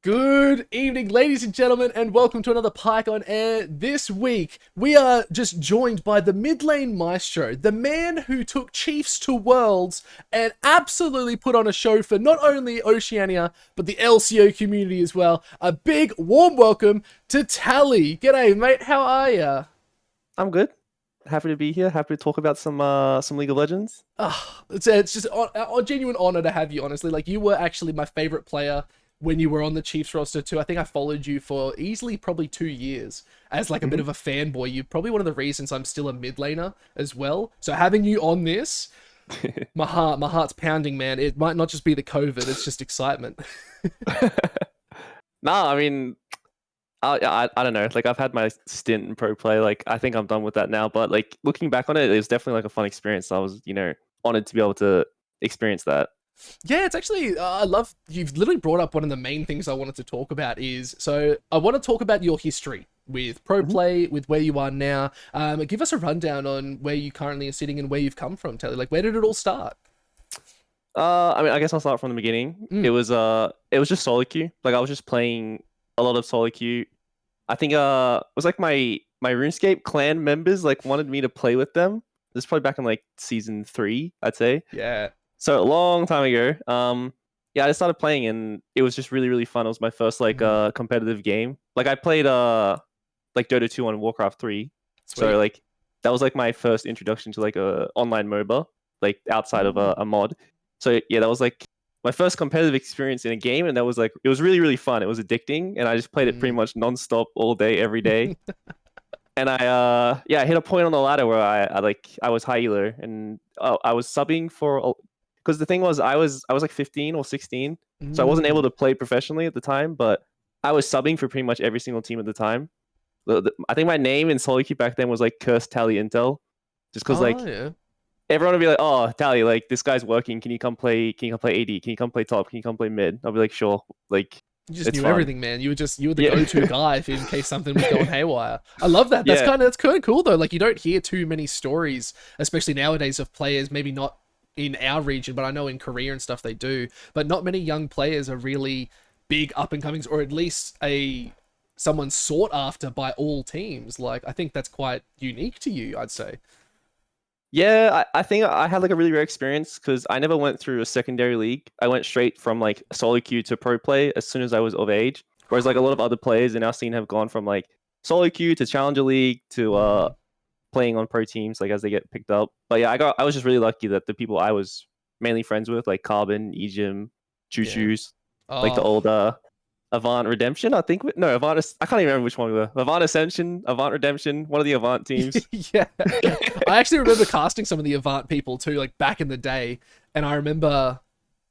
Good evening, ladies and gentlemen, and welcome to another Pike on Air. This week, we are just joined by the mid lane maestro, the man who took Chiefs to Worlds and absolutely put on a show for not only Oceania, but the LCO community as well. A big, warm welcome to Tally. G'day, mate. How are ya? I'm good. Happy to be here. Happy to talk about some League of Legends. It's just a genuine honor to have you, honestly. Like, you were actually my favorite player when you were on the Chiefs roster too. I think I followed you for easily probably 2 years as like a bit of a fanboy. You're probably one of the reasons I'm still a mid laner as well. So having you on this, my heart's pounding, man. It might not just be the COVID, it's just excitement. Nah, I mean, I don't know. Like, I've had my stint in pro play. Like, I think I'm done with that now. But like, looking back on it, it was definitely like a fun experience. I was, honored to be able to experience that. Yeah, it's actually, I love, you've literally brought up one of the main things I wanted to talk about so I want to talk about your history with pro play, with where you are now. Give us a rundown on where you currently are sitting and where you've come from, Telly. Like, where did it all start? I mean, I guess I'll start from the beginning. It was just solo queue. Like, I was just playing a lot of solo queue. I think it was like my RuneScape clan members like wanted me to play with them. This is probably back in like season 3, I'd say. Yeah. So a long time ago, yeah, I just started playing and it was just really, really fun. It was my first like competitive game. Like, I played like Dota 2 on Warcraft 3. Sweet. So like that was like my first introduction to like a online MOBA, like outside of a mod. So yeah, that was like my first competitive experience in a game, and that was like it was really, really fun. It was addicting, and I just played it pretty much non-stop all day, every day. And I hit a point on the ladder where I was high healer, and I was subbing for, because the thing was I was like 15 or 16, so I wasn't able to play professionally at the time, but I was subbing for pretty much every single team at the time. I think my name in solo queue back then was like Cursed Tally Intel, just because Yeah. everyone would be like, "Oh, Tally, like this guy's working. Can you come play? Can you come play AD? Can you come play top? Can you come play mid?" I'll be like, "Sure." Like, You just it's knew fun. everything, man. You were the go-to guy if in case something was going haywire. I love that. That's kind of cool though. Like, you don't hear too many stories, especially nowadays, of players, maybe not in our region, but I know in Korea and stuff they do. But not many young players are really big up and comings, or at least someone sought after by all teams. Like, I think that's quite unique to you, I'd say. Yeah, I think I had like a really rare experience because I never went through a secondary league. I went straight from like solo queue to pro play as soon as I was of age. Whereas like a lot of other players in our scene have gone from like solo queue to challenger league to playing on pro teams like as they get picked up. But yeah, I was just really lucky that the people I was mainly friends with, like Carbon, Ejim, Choo Choos, like the old Avant Redemption, I think. No, Avant. I can't even remember which one we were. Avant Ascension, Avant Redemption, one of the Avant teams. Yeah. I actually remember casting some of the Avant people too, like back in the day. And I remember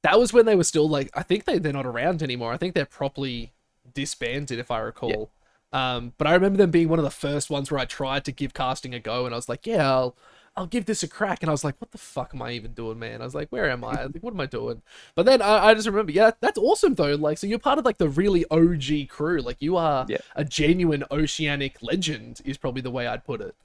that was when they were still like, I think they're not around anymore. I think they're properly disbanded, if I recall. But I remember them being one of the first ones where I tried to give casting a go, and I was like, yeah, I'll give this a crack. And I was like, what the fuck am I even doing, man? I was like, where am I? Like, what am I doing? But then I just remember, yeah, that's awesome though. Like, so you're part of like the really OG crew. Like, you are a genuine oceanic legend is probably the way I'd put it.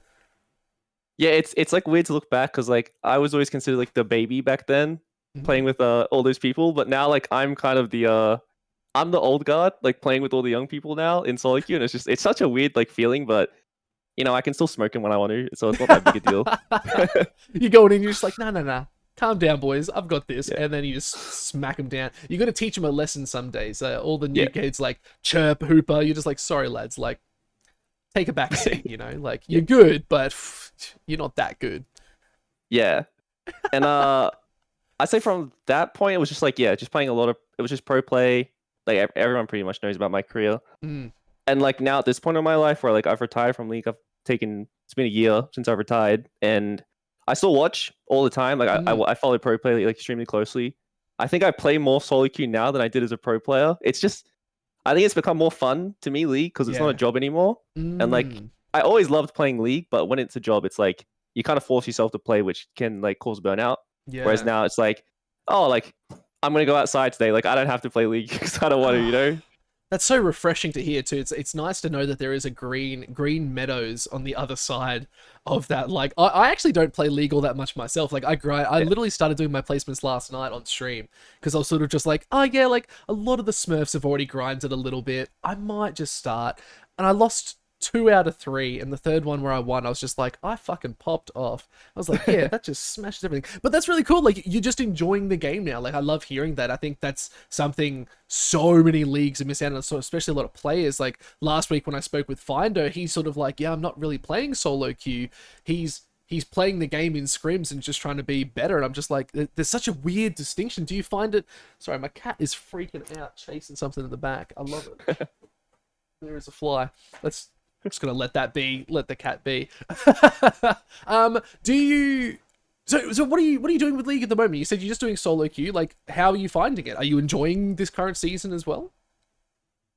Yeah, it's like weird to look back because like I was always considered like the baby back then, playing with all those people. But now like I'm kind of the I'm the old guard, like playing with all the young people now in solo queue, and it's such a weird like feeling, but I can still smoke him when I want to, so it's not that big a deal. You go in and you're just like, no. Calm down, boys. I've got this. And then you just smack them down. You got to teach them a lesson some days. All the new kids like chirp, hooper. You're just like, sorry, lads. Like, take a back seat, Like, you're good, but you're not that good. Yeah. And I say from that point, it was just like, just playing it was just pro play. Like, everyone pretty much knows about my career. And like now at this point in my life where like I've retired from League, it's been a year since I've retired, and I still watch all the time. Like I follow pro play like extremely closely. I think I play more solo queue now than I did as a pro player. It's just, I think it's become more fun to me, League, because it's not a job anymore. And like I always loved playing League, but when it's a job, it's like you kind of force yourself to play, which can like cause burnout. Whereas now it's like, oh, like I'm gonna go outside today. Like I don't have to play League because I don't want to, That's so refreshing to hear too. It's nice to know that there is a green meadows on the other side of that. Like I actually don't play League all that much myself. Like I Yeah. literally started doing my placements last night on stream because I was sort of just like, oh yeah, like a lot of the Smurfs have already grinded a little bit. I might just start, and I lost 2 out of 3, and the third one where I won, I was just like, I fucking popped off. I was like, yeah, that just smashes everything. But that's really cool. Like, you're just enjoying the game now. Like, I love hearing that. I think that's something so many leagues are missing out on, so especially a lot of players. Like, last week when I spoke with Finder, he's sort of like, yeah, I'm not really playing solo queue. He's playing the game in scrims and just trying to be better. And I'm just like, there's such a weird distinction. Do you find it? Sorry, my cat is freaking out, chasing something in the back. I love it. There is a fly. I'm just gonna let that be. Let the cat be. Do you? So what are you doing with League at the moment? You said you're just doing solo queue. Like, how are you finding it? Are you enjoying this current season as well?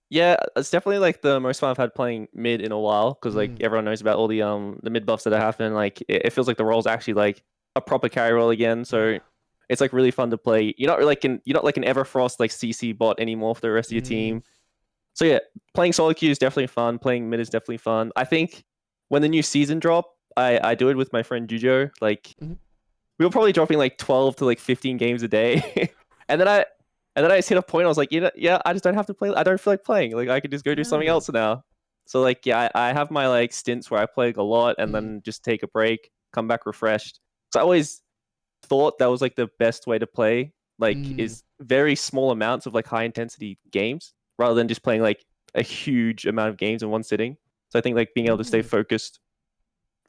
Yeah, it's definitely like the most fun I've had playing mid in a while because like everyone knows about all the mid buffs that are happening. Like it feels like the role's actually like a proper carry role again. So it's like really fun to play. You're not like an Everfrost like CC bot anymore for the rest of your team. So yeah, playing solo queue is definitely fun. Playing mid is definitely fun. I think when the new season drop, I do it with my friend Jujo. Like we were probably dropping like 12 to like 15 games a day, and then I just hit a point. I was like, yeah, I just don't have to play. I don't feel like playing. Like I could just go do something else now. So like yeah, I have my like stints where I play like, a lot and then just take a break, come back refreshed. So I always thought that was like the best way to play. Like is very small amounts of like high intensity games rather than just playing like a huge amount of games in one sitting. So I think like being able to stay focused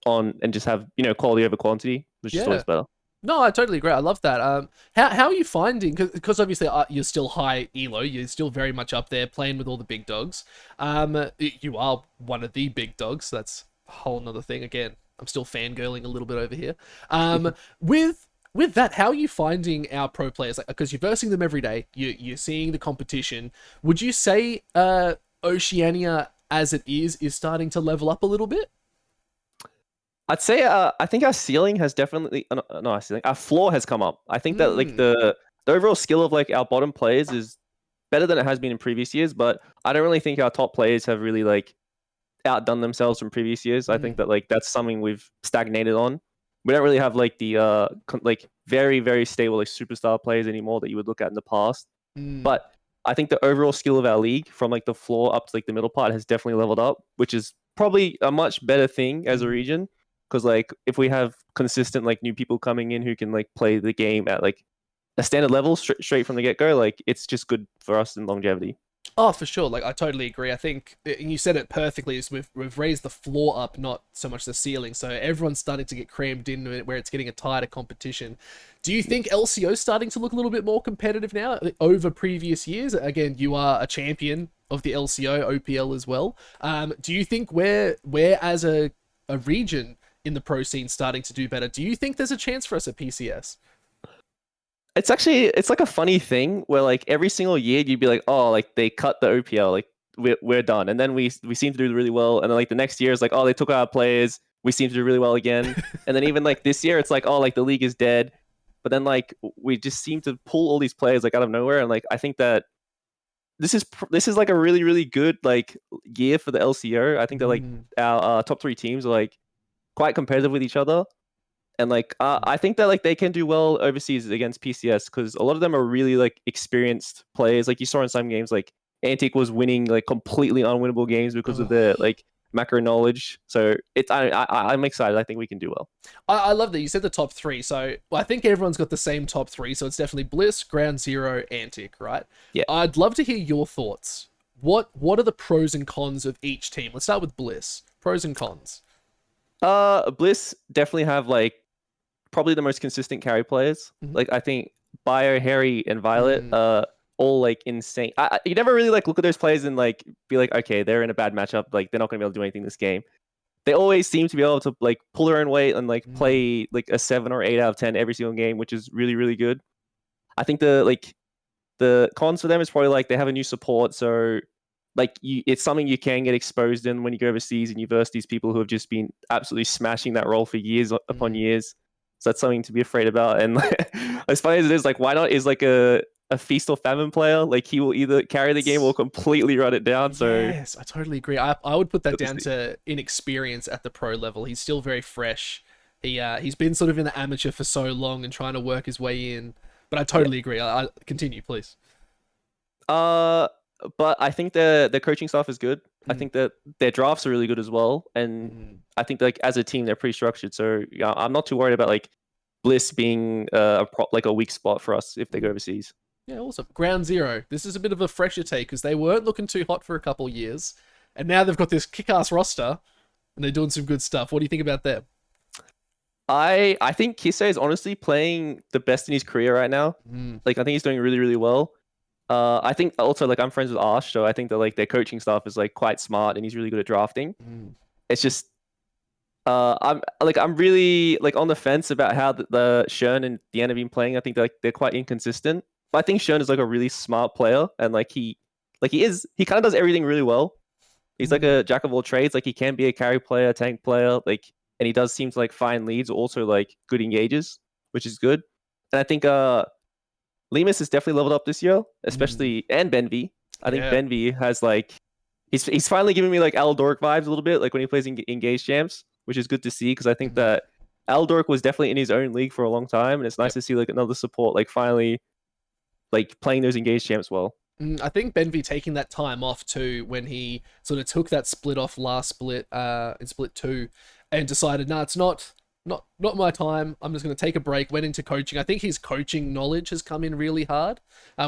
on and just have quality over quantity was just always better. No, I totally agree. I love that. How are you finding? Because obviously you're still high elo. You're still very much up there playing with all the big dogs. You are one of the big dogs. That's a whole nother thing. Again, I'm still fangirling a little bit over here. With that, how are you finding our pro players? Like, because you're versing them every day. You're seeing the competition. Would you say Oceania, as it is starting to level up a little bit? I'd say I think our ceiling has definitely no, our ceiling, our floor has come up. I think that like the overall skill of like our bottom players is better than it has been in previous years, but I don't really think our top players have really like outdone themselves from previous years. I think that like that's something we've stagnated on. We don't really have like the like very very stable like superstar players anymore that you would look at in the past. But I think the overall skill of our league from like the floor up to like the middle part has definitely leveled up, which is probably a much better thing as a region. Because like if we have consistent like new people coming in who can like play the game at like a standard level straight from the get go, like it's just good for us in longevity. Oh, for sure. Like I totally agree. I think and you said it perfectly. Is we've raised the floor up, not so much the ceiling. So everyone's starting to get crammed in where it's getting a tighter competition. Do you think LCO's starting to look a little bit more competitive now over previous years? Again, you are a champion of the LCO OPL as well. Do you think we're as a region in the pro scene starting to do better? Do you think there's a chance for us at PCS? It's like a funny thing where like every single year you'd be like, oh, like they cut the OPL, like we're done, and then we seem to do really well, and then like the next year is like, oh, they took our players, we seem to do really well again, and then even like this year it's like, oh, like the league is dead, but then like we just seem to pull all these players like out of nowhere, and like I think that this is like a really really good like year for the LCO. I think that like our top 3 teams are like quite competitive with each other. And like I think that like they can do well overseas against PCS because a lot of them are really like experienced players. Like you saw in some games, like Antic was winning like completely unwinnable games because of their like macro knowledge. So it's I'm excited. I think we can do well. I love that you said the top 3. So I think everyone's got the same top 3. So it's definitely Bliss, Ground Zero, Antic, right? Yeah. I'd love to hear your thoughts. What are the pros and cons of each team? Let's start with Bliss. Pros and cons. Bliss definitely have like probably the most consistent carry players. Like I think Bio, Harry, and Violet all like insane. You never really like look at those players and like be like, okay, they're in a bad matchup. Like they're not gonna be able to do anything this game. They always seem to be able to like pull their own weight and like play like a 7 or 8 out of 10 every single game, which is really really good. I think the cons for them is probably like they have a new support, so like it's something you can get exposed in when you go overseas and you verse these people who have just been absolutely smashing that role for years upon years. So that's something to be afraid about. And as funny as it is, like why not is like a a feast or famine player. Like he will either carry the game or completely run it down. So Yes, I totally agree. I would put that good to down see. to inexperience at the pro level. He's still very fresh. He's been sort of in the amateur for so long and trying to work his way in. But I Yeah. totally agree. I continue, please. Uh, but I think the coaching staff is good. I Mm, think that their drafts are really good as well, and mm. I think like as a team they're pretty structured. So yeah, I'm not too worried about like Bliss being like a weak spot for us if they go overseas. Yeah, awesome. Ground Zero. This is a bit of a fresher take because they weren't looking too hot for a couple years, and now they've got this kick-ass roster and they're doing some good stuff. What do you think about them? I think Kisei is honestly playing the best in his career right now. Mm, Like I think he's doing really really well. I think also like I'm friends with Ash, so I think that like their coaching staff is like quite smart and he's really good at drafting. mm, It's just I'm really like on the fence about how the Shern and Deanna have been playing. I think they're quite inconsistent. But I think Shern is like a really smart player and he kind of does everything really well. He's like mm. a jack of all trades. Like he can be a carry player, tank player, like and he does seem to like find leads, also like good engages, which is good. And I think Lemus has definitely leveled up this year, Mm. especially and Benvi. I think Yeah. Benvi has like he's finally giving me like Aldork vibes a little bit, like when he plays in Engage champs, which is good to see because I think Mhm. that Aldork was definitely in his own league for a long time, and it's nice Yep. to see like another support like finally like playing those Engage champs well. I think Benvy taking that time off too when he sort of took that split off last split in split 2 and decided, nah, it's not my time. I'm just going to take a break. Went into coaching. I think his coaching knowledge has come in really hard,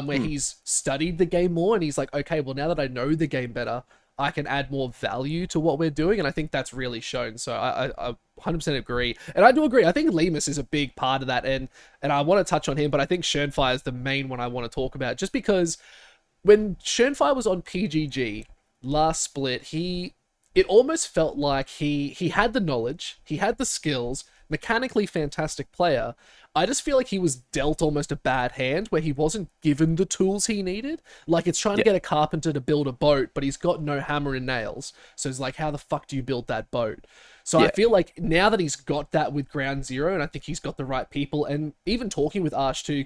where Hmm. he's studied the game more and he's like, okay, well now that I know the game better, I can add more value to what we're doing, and I think that's really shown. So I 100% agree, and I do agree. I think Lemus is a big part of that, and I want to touch on him, but I think Schernfire is the main one I want to talk about, just because when Schönfire was on PGG last split, it almost felt like he had the knowledge, he had the skills, mechanically fantastic player. I just feel like he was dealt almost a bad hand where he wasn't given the tools he needed. Like it's trying to Yeah, get a carpenter to build a boat, but he's got no hammer and nails. So it's like, how the fuck do you build that boat? So I yeah, feel like now that he's got that with Ground Zero, and I think he's got the right people, and even talking with Arch too,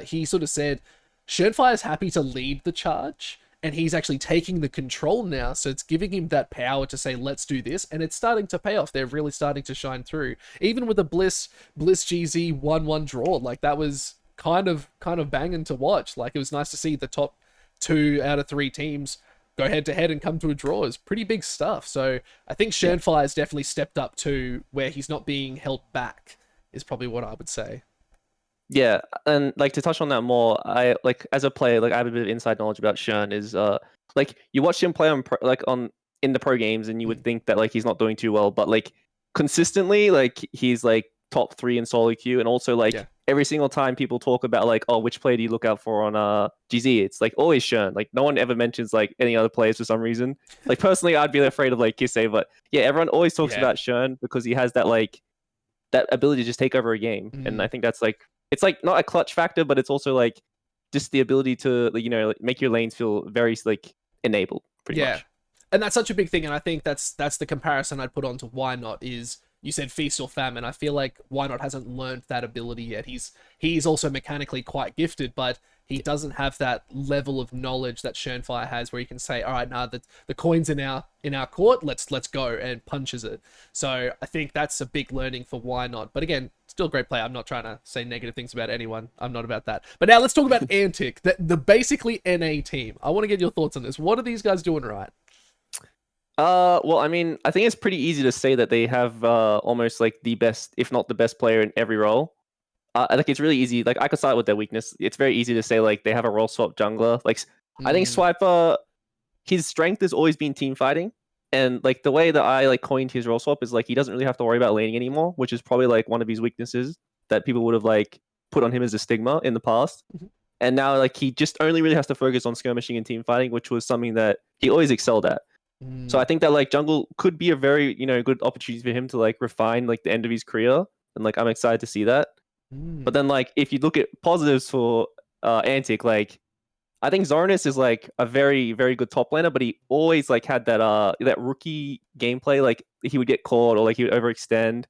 he sort of said Schönfire is happy to lead the charge, and he's actually taking the control now. So it's giving him that power to say, "Let's do this," and it's starting to pay off. They're really starting to shine through. Even with the Bliss GZ 1-1 draw, like that was kind of banging to watch. Like it was nice to see the top 2 out of 3 teams go head to head and come to a draw. It's pretty big stuff. So I think yeah. Schönfire has definitely stepped up to where he's not being held back. Is probably what I would say. Yeah, and like to touch on that more, I like as a player, like I have a bit of inside knowledge about Shern. Is like you watch him play on like on in the pro games, and you would Mm, think that like he's not doing too well, but like consistently, like he's like top 3 in solo queue, and also like yeah, every single time people talk about like oh which player do you look out for on GZ, it's like always Shern. Like no one ever mentions like any other players for some reason. Like personally, I'd be afraid of like Kisei, but yeah, everyone always talks yeah. about Shern because he has that like that ability to just take over a game. And I Mm. think that's like it's like not a clutch factor, but it's also like just the ability to like, like, make your lanes feel very like enabled, pretty Yeah, much. and that's such a big thing, and I think that's the comparison I'd put on to Why Not is you said feast or famine. I feel like Why Not hasn't learned that ability yet. He's also mechanically quite gifted, but he doesn't have that level of knowledge that Schernfire has, where he can say, "All right, now the coin's in our court. Let's go," and punches it. So I think that's a big learning for Why Not. But again, still a great player. I'm not trying to say negative things about anyone. I'm not about that. But now let's talk about Antic, the basically NA team. I want to get your thoughts on this. What are these guys doing right? Well, I mean, I think it's pretty easy to say that they have almost like the best, if not the best player in every role. I think it's really easy. Like I could start with their weakness. It's very easy to say like they have a role swap jungler. Like I think Mm, Swiper, his strength has always been team fighting, and like the way that I like coined his role swap is like he doesn't really have to worry about laning anymore, which is probably like one of his weaknesses that people would have like put on him as a stigma in the past. mhm, And now like he just only really has to focus on skirmishing and team fighting, which was something that he always excelled at. So I mm, think that like jungle could be a very good opportunity for him to like refine like the end of his career, and like I'm excited to see that. But mm. then like if you look at positives for Antic, like I think Zarnis is like a very very good top laner, but he always like had that rookie gameplay, like he would get caught or like he would overextend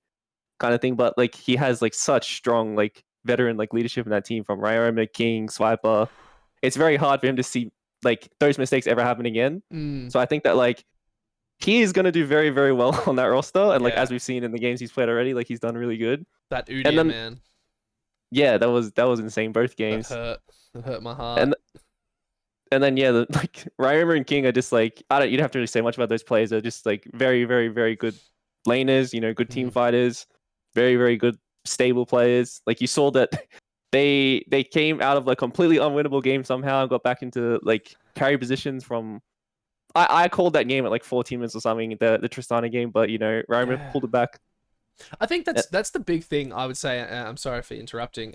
kind of thing. But like he has like such strong like veteran like leadership in that team from Ryoma, King, Swiper. it's very hard for him to see like those mistakes ever happen again. Mm, So I think that like he is going to do very, very well on that roster. And like yeah, as we've seen in the games he's played already, like he's done really good. that And Udia then man, yeah, that was insane both that games. hurt. That hurt my heart. And and then yeah, like Ryan and King are just like I don't you don't have to really say much about those players. They're just like very, very, very good laners. You know, good team Mm, fighters. Very, very good stable players. Like you saw that they came out of like completely unwinnable game somehow and got back into like carry positions from. I called that game at like 14 minutes or something, the Tristana game, but you know, Ryan yeah. pulled it back. I think Uh, that's the big thing I would say. I'm sorry for interrupting.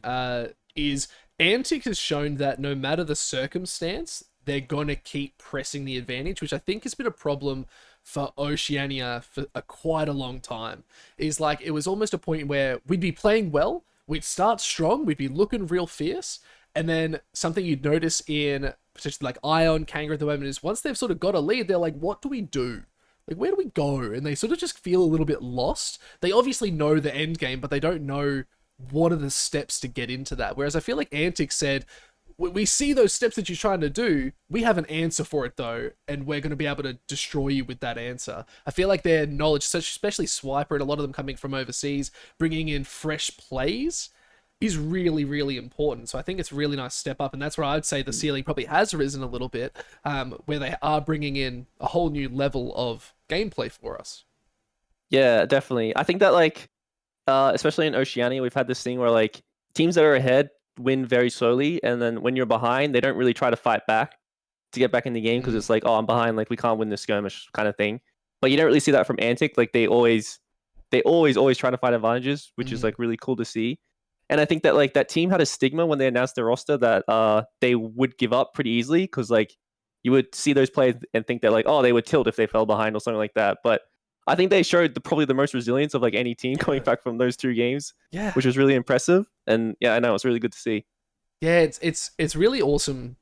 Is Antic has shown that no matter the circumstance, they're gonna keep pressing the advantage, which I think has been a problem for Oceania for quite a long time. Is like it was almost a point where we'd be playing well, we'd start strong, we'd be looking real fierce, and then something you'd notice in potentially like Ion, Kangaroo at the moment is once they've sort of got a lead, they're like, what do we do? Like, where do we go? And they sort of just feel a little bit lost. They obviously know the end game, but they don't know what are the steps to get into that. Whereas I feel like Antic said, we see those steps that you're trying to do. We have an answer for it though, and we're going to be able to destroy you with that answer. I feel like their knowledge, such especially Swiper and a lot of them coming from overseas, bringing in fresh plays, is really, really important. So I think it's a really nice step up, and that's where I'd say the ceiling probably has risen a little bit, where they are bringing in a whole new level of gameplay for us. yeah, definitely. I think that like especially in Oceania, we've had this thing where like teams that are ahead win very slowly, and then when you're behind, they don't really try to fight back to get back in the game because Mm, it's like, oh, I'm behind, like we can't win this skirmish kind of thing. But you don't really see that from Antic. Like they always try to find advantages, which is mm, like really cool to see. And I think that like that team had a stigma when they announced their roster that they would give up pretty easily because like you would see those players and think that like, oh, they would tilt if they fell behind or something like that. But I think they showed probably the most resilience of like any team coming yeah, back from those two games, yeah, which was really impressive. And yeah, I know it's really good to see. yeah. It's really awesome.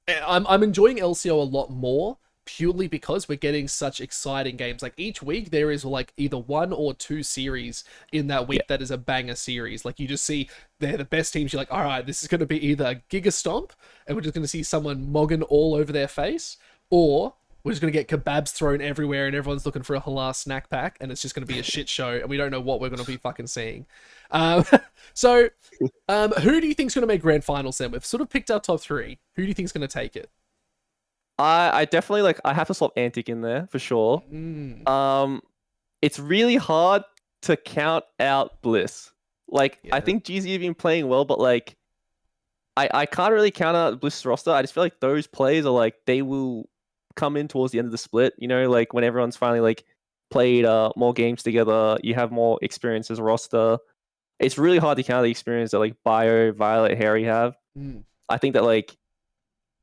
I'm enjoying LCO a lot more purely because we're getting such exciting games. Like each week there is like either one or two series in that Yeah, week that is a banger series. Like you just see they're the best teams. You're like, all right, this is going to be either a Giga Stomp and we're just going to see someone mogging all over their face, or we're just going to get kebabs thrown everywhere and everyone's looking for a halal snack pack and it's just going to be a shit show and we don't know what we're going to be fucking seeing. Um, so who do you think's going to make grand finals then? We've sort of picked our top three. Who do you think's going to take it? I definitely like I have to swap Antic in there for sure. Mm, Um, it's really hard to count out Bliss. Like I yeah. think GZ have been playing well, but like I can't really count out Bliss roster. I just feel like those players are like they will come in towards the end of the split. You know, like when everyone's finally like played more games together, you have more experience as a roster. It's really hard to count the experience that like Bio, Violet, Harry have. Mm, I think that like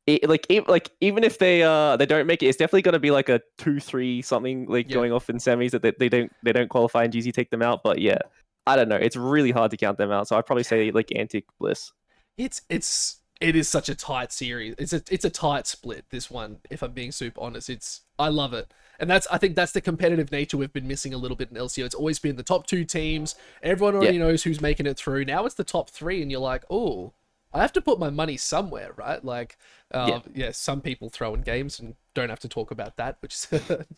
even if they don't make it, it's definitely gonna be like a 2-3 something like yeah. going off in semis that they don't qualify and GZ take them out. But yeah, I don't know. It's really hard to count them out. So I'd probably say like Antic Bliss. It is such a tight series. It's a tight split, this one, if I'm being super honest. I love it. And I think that's the competitive nature we've been missing a little bit in LCO. It's always been the top two teams. Everyone Yeah, already knows who's making it through. Now it's the top three, and you're like, oh, I have to put my money somewhere, right? Like, yeah. yeah, some people throw in games and don't have to talk about that, which is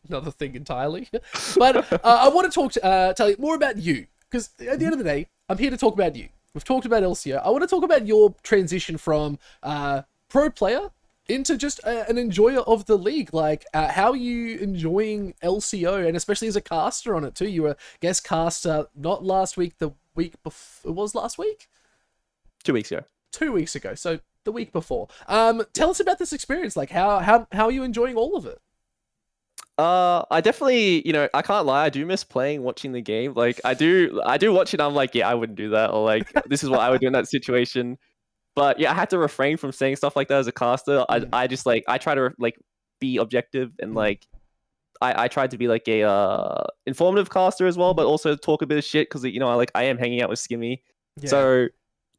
another thing entirely. But I want to tell you more about you, because at the end of the day, I'm here to talk about you. We've talked about LCO. I want to talk about your transition from pro player into just an enjoyer of the league. Like, how are you enjoying LCO, and especially as a caster on it too? You were a guest caster not last week, the week before. It was last week, 2 weeks ago. 2 weeks ago. So the week before. Tell us about this experience. Like, how are you enjoying all of it? I definitely, I can't lie, I do miss playing, watching the game. Like I do watch it. I'm like, yeah, I wouldn't do that, or like this is what I would do in that situation. But yeah, I had to refrain from saying stuff like that as a caster. I Mm, I just like I try to like be objective and mm, like I tried to be like a informative caster as well, but mhm. also talk a bit of shit because I am hanging out with Skimmy, Yeah. so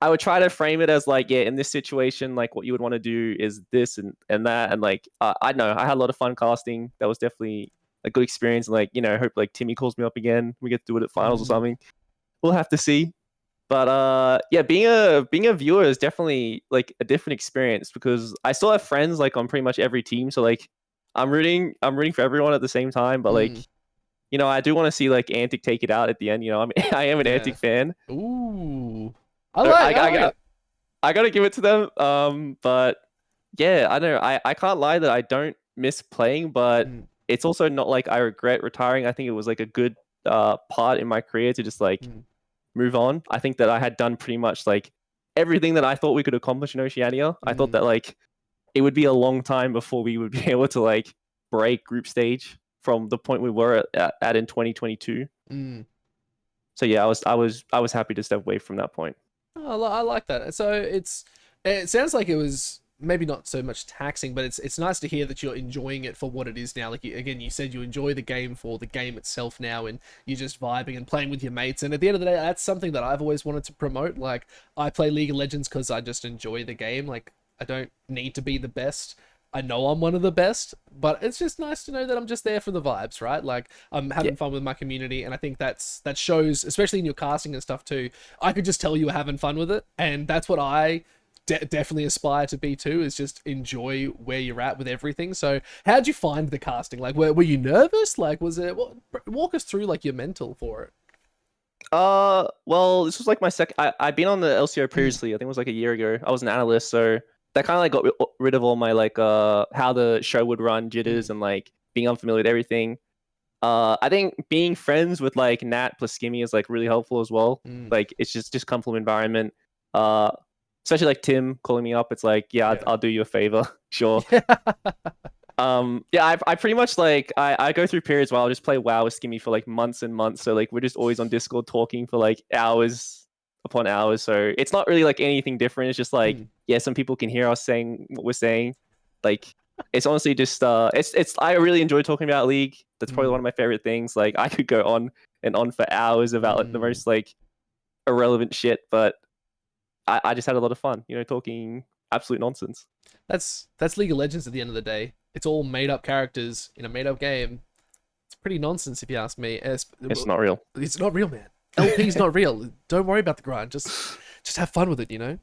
I would try to frame it as like, yeah, in this situation, like what you would want to do is this and that, and like I don't know, I had a lot of fun casting. That was definitely a good experience, and like I hope like Timmy calls me up again. We get to do it at finals or Mm. something. We'll have to see. But yeah, being a viewer is definitely like a different experience because I still have friends like on pretty much every team. So like I'm rooting for everyone at the same time. But like Mm, I do want to see like Antic take it out at the end. I am an yeah. Antic fan. Ooh. So I like. I gotta give it to them. But yeah, I don't know. I can't lie that I don't miss playing, but Mm, it's also not like I regret retiring. I think it was like a good part in my career to just like mm, move on. I think that I had done pretty much like everything that I thought we could accomplish in Oceania. I thought mm, that like it would be a long time before we would be able to like break group stage from the point we were at in 2022. mm. So yeah, I was happy to step away from that point. Oh, I like that. So it sounds like it was maybe not so much taxing, but it's nice to hear that you're enjoying it for what it is now. Like again, you said you enjoy the game for the game itself now, and you're just vibing and playing with your mates. And at the end of the day, that's something that I've always wanted to promote. Like I play League of Legends because I just enjoy the game. Like I don't need to be the best. I know I'm one of the best, but it's just nice to know that I'm just there for the vibes, right? Like I'm Yeah, having fun with my community, and I think that shows, especially in your casting and stuff too. I could just tell you were having fun with it, and that's what I definitely aspire to be too. Is just enjoy where you're at with everything. So, how'd you find the casting? Like, were you nervous? Like, was it? Walk us through like your mental for it. well, this was like my second. I'd been on the LCO previously. I think it was like a year ago. I was an analyst, so that kind of like got rid of all my like how the show would run jitters Mm, and like being unfamiliar with everything. I think being friends with like Nat plus Skimmy is like really helpful as well. mm, Like it's just come from environment. Uh, Especially like Tim calling me up. It's like, yeah, yeah. I'll do you a favor, sure. Yeah. Yeah, I pretty much like I go through periods where I'll just play WoW with Skimmy for like months and months. So like we're just always on Discord talking for like hours upon hours. So it's not really like anything different. It's just like, Mm, yeah, some people can hear us saying what we're saying. Like it's honestly just it's I really enjoy talking about League. That's probably mm, one of my favorite things. Like I could go on and on for hours about like the mm. most like irrelevant shit, but I just had a lot of fun, talking absolute nonsense. That's League of Legends at the end of the day. It's all made up characters in a made up game. It's pretty nonsense if you ask me. It's not real. It's not real, man. LP's not real. Don't worry about the grind. Just have fun with it, you know.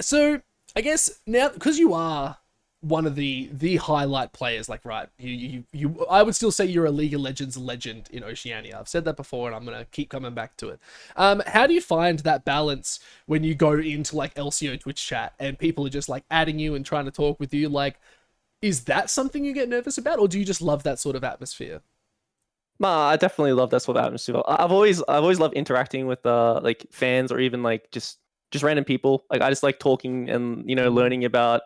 So I guess now because you are one of the highlight players, like right, you I would still say you're a League of Legends legend in Oceania. I've said that before, and I'm gonna keep coming back to it. How do you find that balance when you go into like LCO Twitch chat and people are just like adding you and trying to talk with you? Like, is that something you get nervous about, or do you just love that sort of atmosphere? Nah, I definitely love that sort of atmosphere. I've always loved interacting with like fans or even like just random people. Like I just like talking and Mm, learning about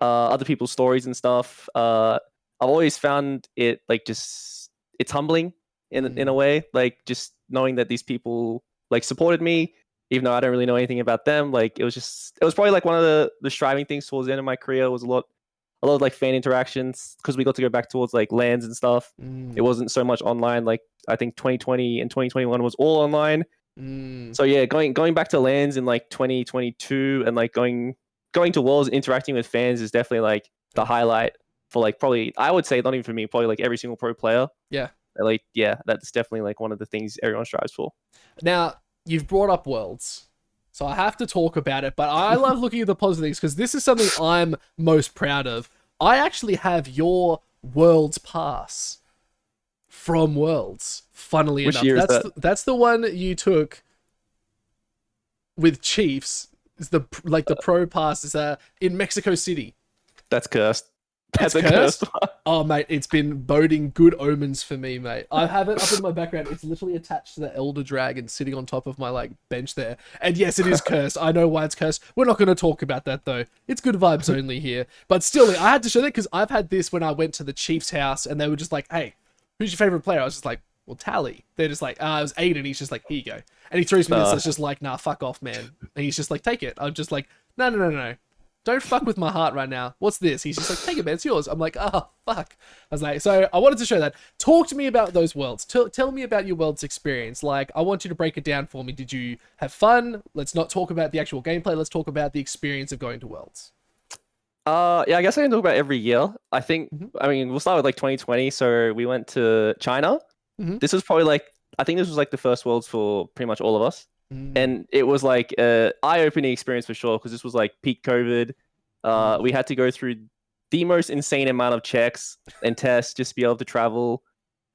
other people's stories and stuff. I've always found it like just it's humbling in a mm, way. Like just knowing that these people like supported me, even though I don't really know anything about them. Like it was probably like one of the striving things towards the end of my career was a lot of like fan interactions because we got to go back towards like lands and stuff. It mm, wasn't so much online. Like I think 2020 and 2021 was all online. mm. So yeah, going back to lands in like 2022 and like going to worlds and interacting with fans is definitely like the highlight for like probably I would say not even for me, probably like every single pro player. Yeah. Like yeah, that's definitely like one of the things everyone strives for. Now, you've brought up Worlds, so I have to talk about it, but I love looking at the positives because this is something I'm most proud of. I actually have your Worlds pass from Worlds, funnily Which enough. year is That's that? that's the one you took with Chiefs. Is the like the pro pass is in Mexico City. That's cursed. It's That's a cursed cursed. one. Oh, mate, it's been boding good omens for me, mate. I have it up in my background. It's literally attached to the Elder Dragon sitting on top of my like bench there. And yes, it is cursed. I know why it's cursed. We're not going to talk about that though. It's good vibes only here. But still, I had to show that because I've had this when I went to the Chiefs' house and they were just like, "Hey, who's your favorite player?" I was just like, "Well, Tally." They're just like, "Ah, it was Aiden." He's just like, "Here you go." And he throws me this. Uh, That's just like, "Nah, fuck off, man." And he's just like, "Take it." I'm just like, "No, no, no, no. Don't fuck with my heart right now. What's this?" He's just like, "Take it, man. It's yours." I'm like, "Oh, fuck." I was like, so I wanted to show that. Talk to me about those worlds. Tell me about your world's experience. Like, I want you to break it down for me. Did you have fun? Let's not talk about the actual gameplay. Let's talk about the experience of going to worlds. yeah, I guess I can talk about every year. Mm-hmm. I mean, we'll start with like 2020. So we went to China. Mm-hmm. This was probably like, I think this was like the first worlds for pretty much all of us. And it was like a eye-opening experience for sure, because this was like peak COVID. We had to go through the most insane amount of checks and tests just to be able to travel.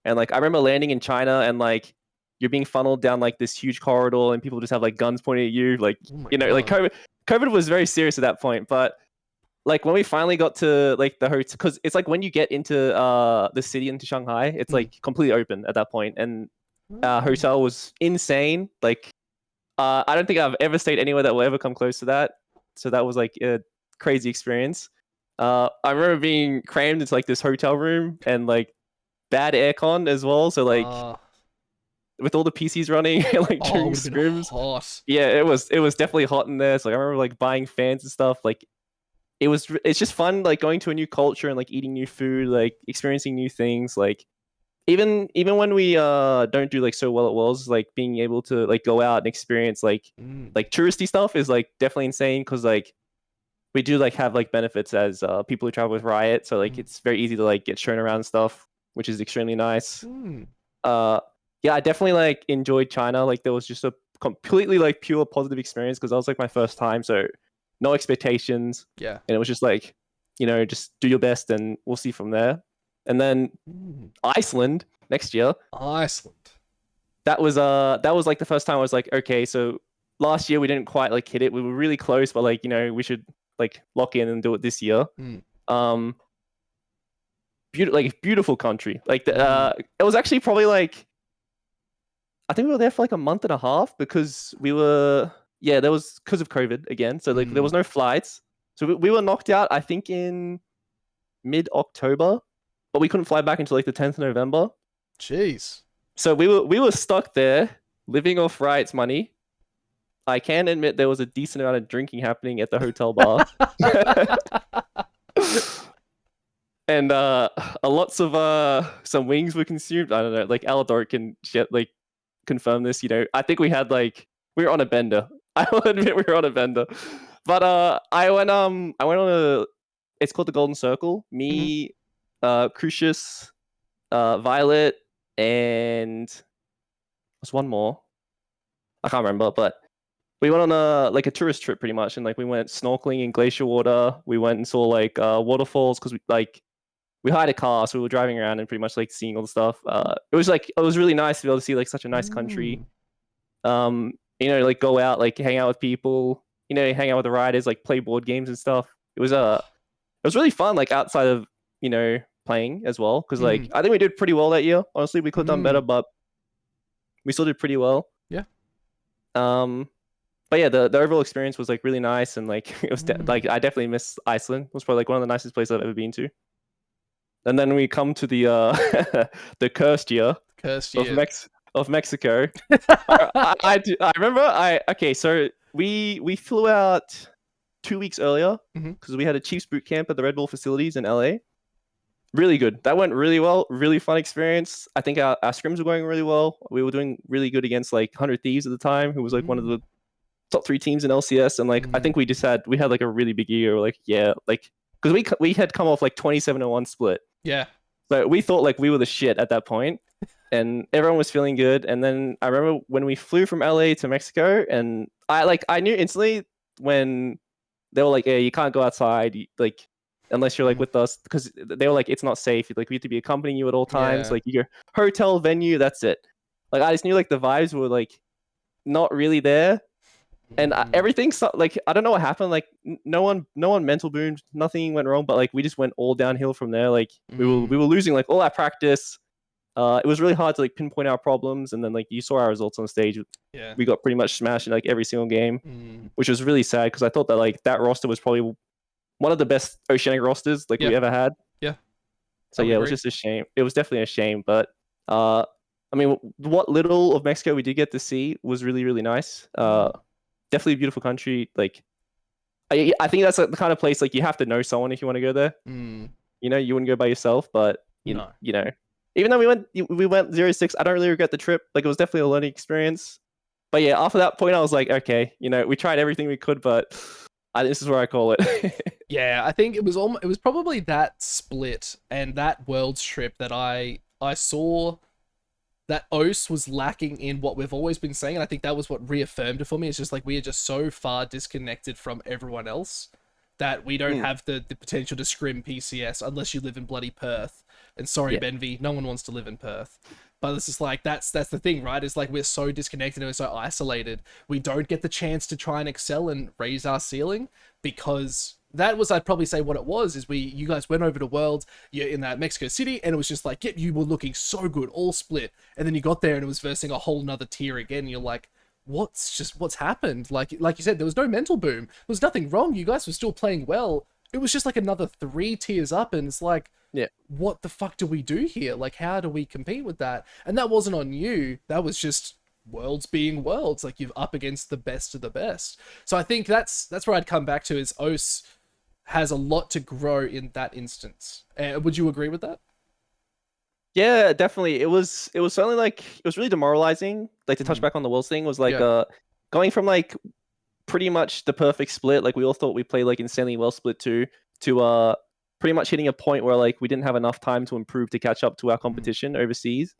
And like I remember landing in China, and like you're being funneled down like this huge corridor, and people just have like guns pointed at you. Like like COVID was very serious at that point. But like when we finally got to like the hotel, because it's like when you get into the city, into Shanghai, it's like completely open at that point, and hotel was insane. Like I don't think I've ever stayed anywhere that will ever come close to that. So that was like a crazy experience. I remember being crammed into like this hotel room, and like bad aircon as well. So like with all the PCs running like during scrims, hot. yeah, it was definitely hot in there. So like, I remember like buying fans and stuff. Like it's just fun, like going to a new culture and like eating new food, like experiencing new things. Like even when we don't do like so well at Worlds, like being able to like go out and experience like touristy stuff is like definitely insane, because like we do like have like benefits as people who travel with Riot, so like it's very easy to like get shown around stuff, which is extremely nice. Yeah, I definitely like enjoyed China. Like there was just a completely like pure positive experience, because that was like my first time, so no expectations. Yeah, and it was just like, just do your best and we'll see from there. And then Iceland next year. Iceland. That was like the first time I was like, okay, so last year we didn't quite like hit it. We were really close, but like, we should like lock in and do it this year. Beautiful country. Like it was actually probably like, I think we were there for like a month and a half, because there was because of COVID again. So like there was no flights. So we were knocked out, I think, in mid-October, but we couldn't fly back until like the 10th of November. Jeez. So we were stuck there living off Riot's money. I can admit there was a decent amount of drinking happening at the hotel bar. And lots of some wings were consumed. I don't know, like Alador can like confirm this. I think we were on a bender. I will admit we were on a bender. But I went on it's called the Golden Circle. Me, Crucius, Violet, and there's one more. I can't remember, but we went on a tourist trip pretty much, and like we went snorkeling in glacier water. We went and saw like waterfalls, because we hired a car, so we were driving around and pretty much like seeing all the stuff. It was really nice to be able to see like such a nice country. Like go out, like hang out with people, hang out with the riders, like play board games and stuff. It was really fun, like outside of playing as well, because like I think we did pretty well that year. Honestly, we could have done better, but we still did pretty well. Yeah. But yeah, the overall experience was like really nice, and like it was like I definitely miss Iceland. It was probably like one of the nicest places I've ever been to. And then we come to the the cursed year of Mexico. I remember so we flew out 2 weeks earlier, because we had a Chiefs boot camp at the Red Bull facilities in LA. Really good. That went really well. Really fun experience. I think our scrims were going really well. We were doing really good against like 100 Thieves at the time, who was like one of the top 3 teams in LCS. And like I think we had like a really big year. Like because we had come off like 27-1 split. Yeah. So we thought like we were the shit at that point, and everyone was feeling good. And then I remember when we flew from LA to Mexico, and I knew instantly when they were like, "Yeah, you can't go outside, like unless you're like with us," because they were like, "It's not safe. Like we have to be accompanying you at all times. Like your hotel venue, that's it." Like I just knew like the vibes were like not really there. And everything, like I don't know what happened. Like no one mental boomed, nothing went wrong. But like we just went all downhill from there. Like we were losing like all our practice. It was really hard to like pinpoint our problems. And then like you saw our results on stage. Yeah, we got pretty much smashed in like every single game, which was really sad, because I thought that like that roster was probably one of the best Oceania rosters like we ever had. Yeah. So yeah, it was just a shame. It was definitely a shame, but I mean, what little of Mexico we did get to see was really, really nice. Definitely a beautiful country. Like, I think that's the kind of place like you have to know someone if you want to go there. You wouldn't go by yourself, but you know, even though we went 0-6, I don't really regret the trip. Like, it was definitely a learning experience. But yeah, after that point, I was like, okay, we tried everything we could, but this is where I call it. Yeah, I think it was probably that split and that Worlds trip that I saw that OS was lacking in what we've always been saying. And I think that was what reaffirmed it for me. It's just like we are just so far disconnected from everyone else that we don't have the potential to scrim PCS unless you live in bloody Perth. And sorry, Yeah. Benvie, no one wants to live in Perth. But it's just like that's the thing, right? It's like we're so disconnected and we're so isolated. We don't get the chance to try and excel and raise our ceiling because that was, I'd probably say what it was, is you guys went over to Worlds, you're in that Mexico City, and it was just like, yep, you were looking so good, all split. And then you got there and it was versing a whole nother tier again. And you're like, what's happened? Like you said, there was no mental boom. There was nothing wrong. You guys were still playing well. It was just like another 3 tiers up, and it's like, Yeah. what the fuck do we do here? Like, how do we compete with that? And that wasn't on you. That was just Worlds being Worlds. Like, you're up against the best of the best. So I think that's where I'd come back to, is OS has a lot to grow in that instance. Would you agree with that? Yeah, definitely. It was certainly like, it was really demoralizing. Like, to touch back on the Worlds thing, was like going from like pretty much the perfect split, like we all thought we played like insanely well split to pretty much hitting a point where like we didn't have enough time to improve to catch up to our competition overseas,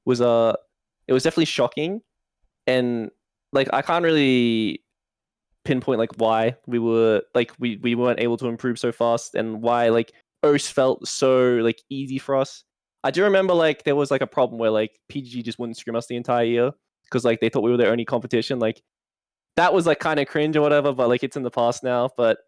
was it was definitely shocking. And like I can't really pinpoint like why we were like we weren't able to improve so fast, and why like OS felt so like easy for us. I do remember like there was like a problem where like PGG just wouldn't scrim us the entire year because like they thought we were their only competition. Like that was like kind of cringe or whatever, but like it's in the past now. But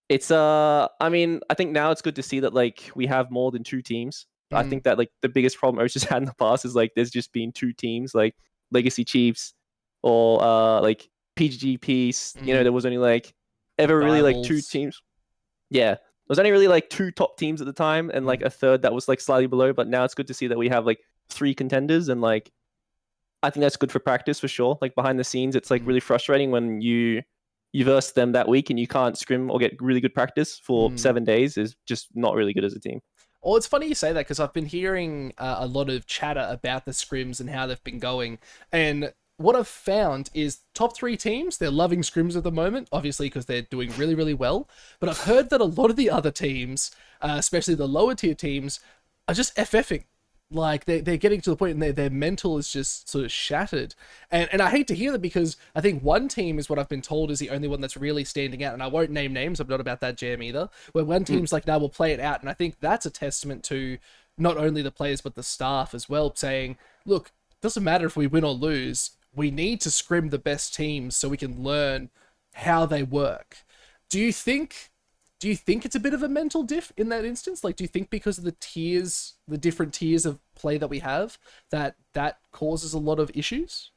it's I mean, I think now it's good to see that like we have more than 2 teams. I think that like the biggest problem OS just had in the past is like there's just been 2 teams, like Legacy Chiefs or like PGG Peace. You know, there was only like ever really like 2 teams. Yeah. There was only really like 2 top teams at the time, and like a third that was like slightly below. But now it's good to see that we have like 3 contenders, and like I think that's good for practice for sure. Like behind the scenes, it's like really frustrating when you verse them that week and you can't scrim or get really good practice for 7 days. Is just not really good as a team. Oh, it's funny you say that, because I've been hearing a lot of chatter about the scrims and how they've been going. And what I've found is top 3 teams, they're loving scrims at the moment, obviously because they're doing really, really well. But I've heard that a lot of the other teams, especially the lower tier teams, are just FFing. Like, they're getting to the point and their mental is just sort of shattered. And I hate to hear that, because I think one team is what I've been told is the only one that's really standing out. And I won't name names, I'm not about that jam either. Where one team's like, no, we'll play it out. And I think that's a testament to not only the players, but the staff as well, saying, look, it doesn't matter if we win or lose. We need to scrim the best teams so we can learn how they work. Do you think it's a bit of a mental diff in that instance? Like, do you think because of the tiers, the different tiers of play that we have, that causes a lot of issues?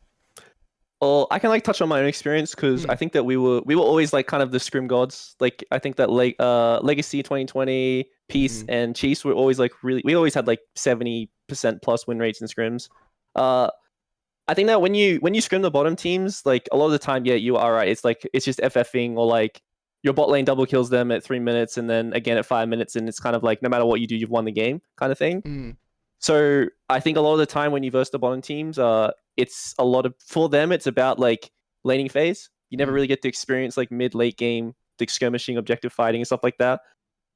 Well, I can like touch on my own experience, because I think that we were always like kind of the scrim gods. Like I think that like Legacy 2020, Peace, and Chiefs were always like we always had like 70% plus win rates in scrims. I think that when you scrim the bottom teams, like a lot of the time, yeah, you are right. It's like it's just FFing, or like your bot lane double kills them at 3 minutes and then again at 5 minutes, and it's kind of like no matter what you do, you've won the game kind of thing. So I think a lot of the time when you verse the bottom teams, it's a lot of, for them, it's about like laning phase. You never really get to experience like mid late game, like skirmishing, objective fighting, and stuff like that,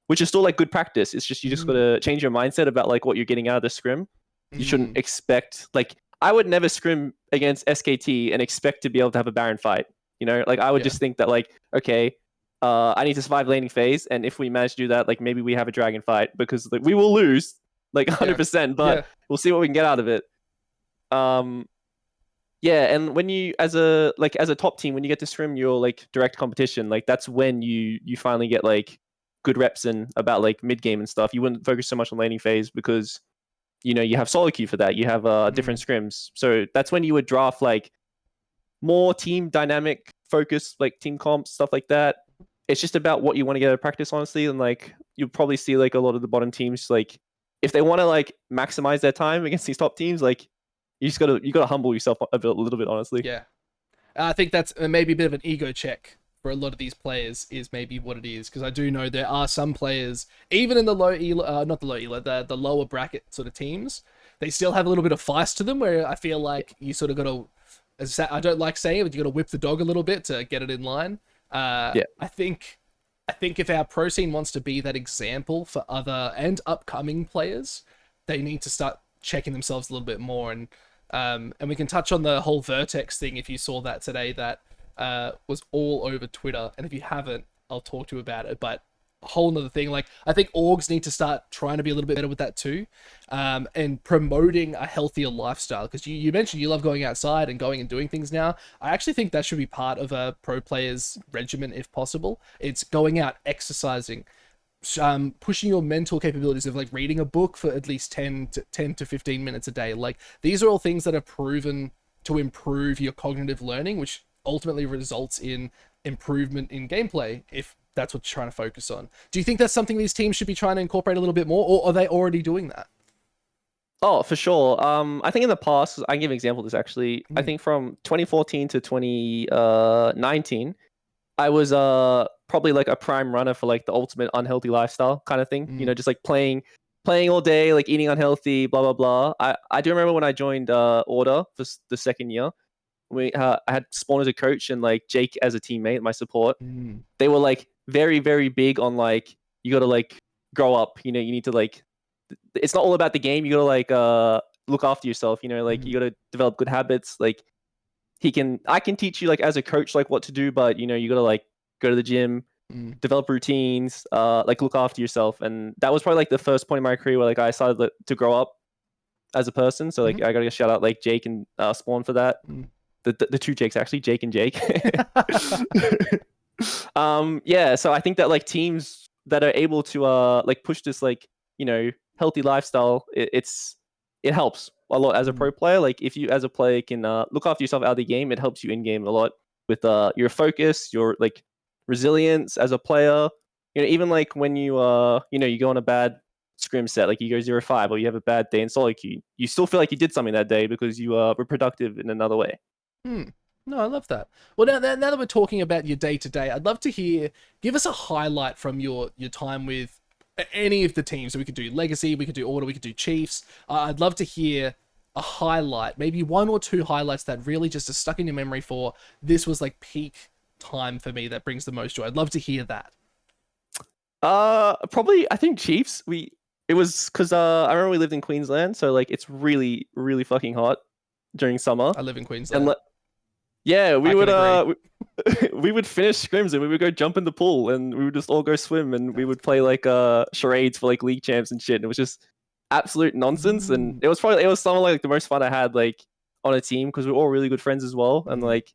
which is still like good practice. It's just you just got to change your mindset about like what you're getting out of the scrim. You shouldn't expect, like, I would never scrim against SKT and expect to be able to have a Baron fight. You know, like I would just think that like, okay, I need to survive laning phase, and if we manage to do that, like maybe we have a dragon fight, because like we will lose like 100%, but we'll see what we can get out of it. Yeah, and when you as a top team, when you get to scrim your like direct competition, like that's when you finally get like good reps in about like mid game and stuff. You wouldn't focus so much on laning phase because you know you have solo queue for that. You have different scrims, so that's when you would draft like more team dynamic focus, like team comps, stuff like that. It's just about what you want to get out of practice, honestly. And like you'll probably see like a lot of the bottom teams, like if they want to like maximize their time against these top teams, like you gotta humble yourself a little bit, honestly. Yeah, I think that's maybe a bit of an ego check for a lot of these players, is maybe what it is, because I do know there are some players, even in the low elo, not the low elo, the lower bracket sort of teams, they still have a little bit of feist to them, where I feel like you sort of got to, I don't like saying it, but you got to whip the dog a little bit to get it in line. I think if our pro scene wants to be that example for other and upcoming players, they need to start checking themselves a little bit more. And we can touch on the whole Vertex thing if you saw that today. That was all over Twitter, and if you haven't, I'll talk to you about it. But a whole nother thing, like I think orgs need to start trying to be a little bit better with that too, and promoting a healthier lifestyle. Because you mentioned you love going outside and going and doing things now. I actually think that should be part of a pro player's regimen if possible. It's going out, exercising, pushing your mental capabilities of like reading a book for at least 10 to 15 minutes a day. Like these are all things that are proven to improve your cognitive learning, which ultimately results in improvement in gameplay if that's what you're trying to focus on. Do you think that's something these teams should be trying to incorporate a little bit more, or are they already doing that? Oh, for sure. I think in the past, I can give an example of this actually. I think from 2014 to 2019, I was probably like a prime runner for like the ultimate unhealthy lifestyle kind of thing. You know, just like playing all day, like eating unhealthy, blah blah blah. I do remember when I joined Order for the second year. I had Spawn as a coach and like Jake as a teammate, my support. They were like very very big on like you got to like grow up. You know, you need to like. It's not all about the game. You got to like look after yourself. You know, like you got to develop good habits. Like I can teach you like as a coach like what to do, but you know you got to like go to the gym, develop routines, like look after yourself. And that was probably like the first point in my career where like I started to grow up as a person. So like I gotta shout out like Jake and Spawn for that. The two Jakes actually, Jake and Jake. Yeah, so I think that like teams that are able to like push this like, you know, healthy lifestyle, it helps a lot as a pro player. Like if you as a player can look after yourself out of the game, it helps you in game a lot with your focus, your like resilience as a player. You know, even like when you you know, you go on a bad scrim set, like you go 0-5 or you have a bad day in solo queue, you still feel like you did something that day because you were productive in another way. No, I love that. Well, now that we're talking about your day to day, I'd love to give us a highlight from your time with any of the teams. So we could do Legacy, we could do Order, we could do Chiefs. I'd love to hear a highlight, maybe one or two highlights that really just are stuck in your memory for this was like peak time for me that brings the most joy. I'd love to hear that. Probably I think Chiefs. It was because I remember we lived in Queensland, so like it's really really fucking hot during summer. I live in Queensland. And yeah, we would we would finish scrims and we would go jump in the pool and we would just all go swim and we would play like charades for like league champs and shit. And it was just absolute nonsense. And it was some of like the most fun I had like on a team because we were all really good friends as well. And like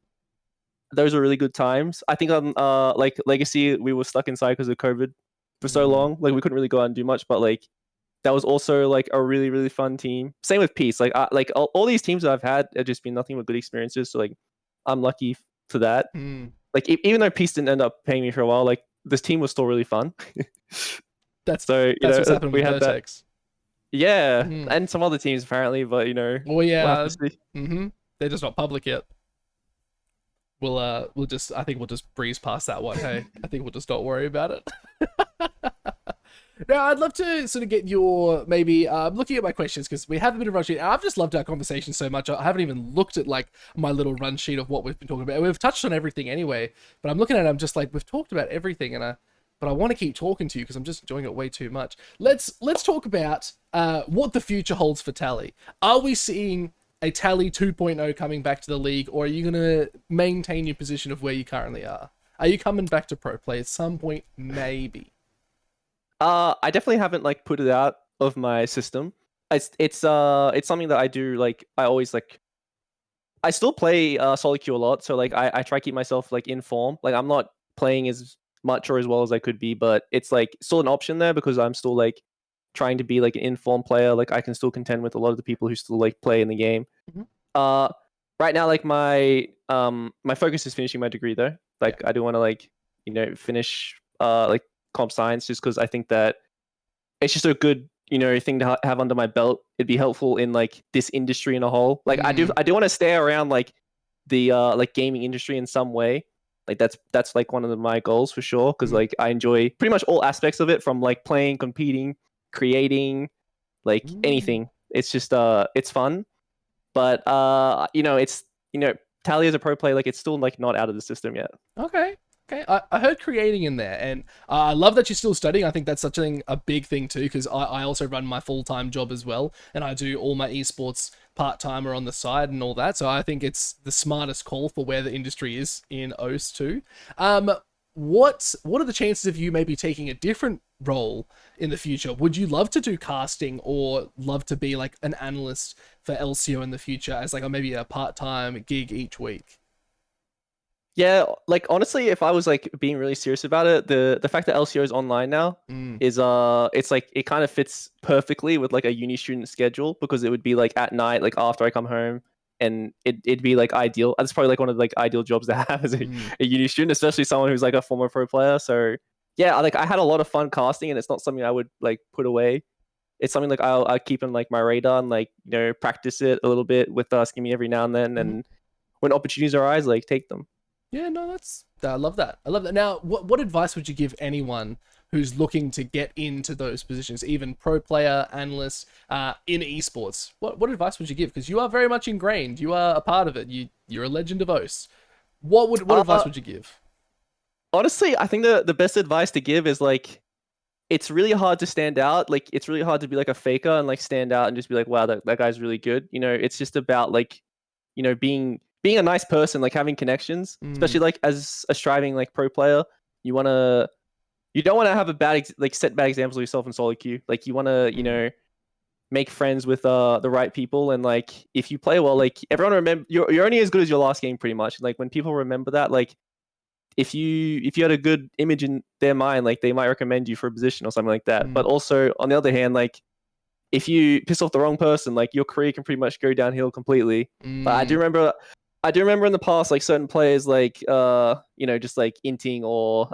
those were really good times. I think on like Legacy we were stuck inside because of COVID for so long. Like we couldn't really go out and do much, but like that was also like a really really fun team. Same with Peace. Like all these teams that I've had have just been nothing but good experiences. So like I'm lucky for that. Like even though Peace didn't end up paying me for a while, like this team was still really fun. That's what's happened with Vertex. That. Yeah, and some other teams apparently, but you know. Well, yeah. They're just not public yet. We'll just I think we'll just breeze past that one. Hey, I think we'll just not worry about it. Now, I'd love to sort of get your maybe looking at my questions because we have a bit of run sheet. I've just loved our conversation so much. I haven't even looked at like my little run sheet of what we've been talking about. We've touched on everything anyway, but I'm looking at it. I'm just like we've talked about everything, but I want to keep talking to you because I'm just enjoying it way too much. Let's talk about what the future holds for Tally. Are we seeing a Tally 2.0 coming back to the league, or are you going to maintain your position of where you currently are? Are you coming back to pro play at some point? Maybe. I definitely haven't like put it out of my system. It's something that I do like. I always like. I still play solo queue a lot, so like I try to keep myself like in form. Like I'm not playing as much or as well as I could be, but it's like still an option there because I'm still like trying to be like an informed player. Like I can still contend with a lot of the people who still like play in the game. Right now, like my focus is finishing my degree though. Like I do want to like finish like comp science just because I think that it's just a good thing to have under my belt. It'd be helpful in like this industry in a whole. Like I do want to stay around like the like gaming industry in some way. Like that's like one of my goals for sure because like I enjoy pretty much all aspects of it from like playing, competing, creating, like anything. It's just it's fun. But it's Tally as a pro player, like it's still like not out of the system yet. Okay. Okay, I heard creating in there, and I love that you're still studying. I think that's such a big thing too, because I also run my full time job as well, and I do all my esports part time or on the side and all that. So I think it's the smartest call for where the industry is in OS too. What are the chances of you maybe taking a different role in the future? Would you love to do casting or love to be like an analyst for LCO in the future as like maybe a part time gig each week? Yeah, like honestly, if I was like being really serious about it, the fact that LCO is online now Mm, is it's like it kind of fits perfectly with like a uni student schedule because it would be like at night, like after I come home, and it'd be like ideal. That's probably like one of the like ideal jobs to have as mm, a uni student, especially someone who's like a former pro player. So yeah, like I had a lot of fun casting, and it's not something I would like put away. It's something like I keep on like my radar and like practice it a little bit with Skimmy every now and then, mhm. and when opportunities arise, like take them. Yeah, no, that's I love that. I love that. Now, what advice would you give anyone who's looking to get into those positions, even pro player, analyst, in esports? What advice would you give? Because you are very much ingrained. You are a part of it. You're a legend of OS. What advice Uh, would you give? Honestly, I think the best advice to give is like it's really hard to stand out. Like it's really hard to be like a faker and like stand out and just be like, wow, that guy's really good. It's just about like, being a nice person, like having connections, Mm, especially like as a striving like pro player. You wanna you don't want to have a like set bad examples of yourself in solo queue. Like you wanna, mm, make friends with the right people, and like if you play well, like everyone remember you're only as good as your last game pretty much. Like when people remember that, like if you had a good image in their mind, like they might recommend you for a position or something like that. mm, But also on the other hand, like if you piss off the wrong person, like your career can pretty much go downhill completely. But mm, I do remember in the past, like certain players, like just like inting or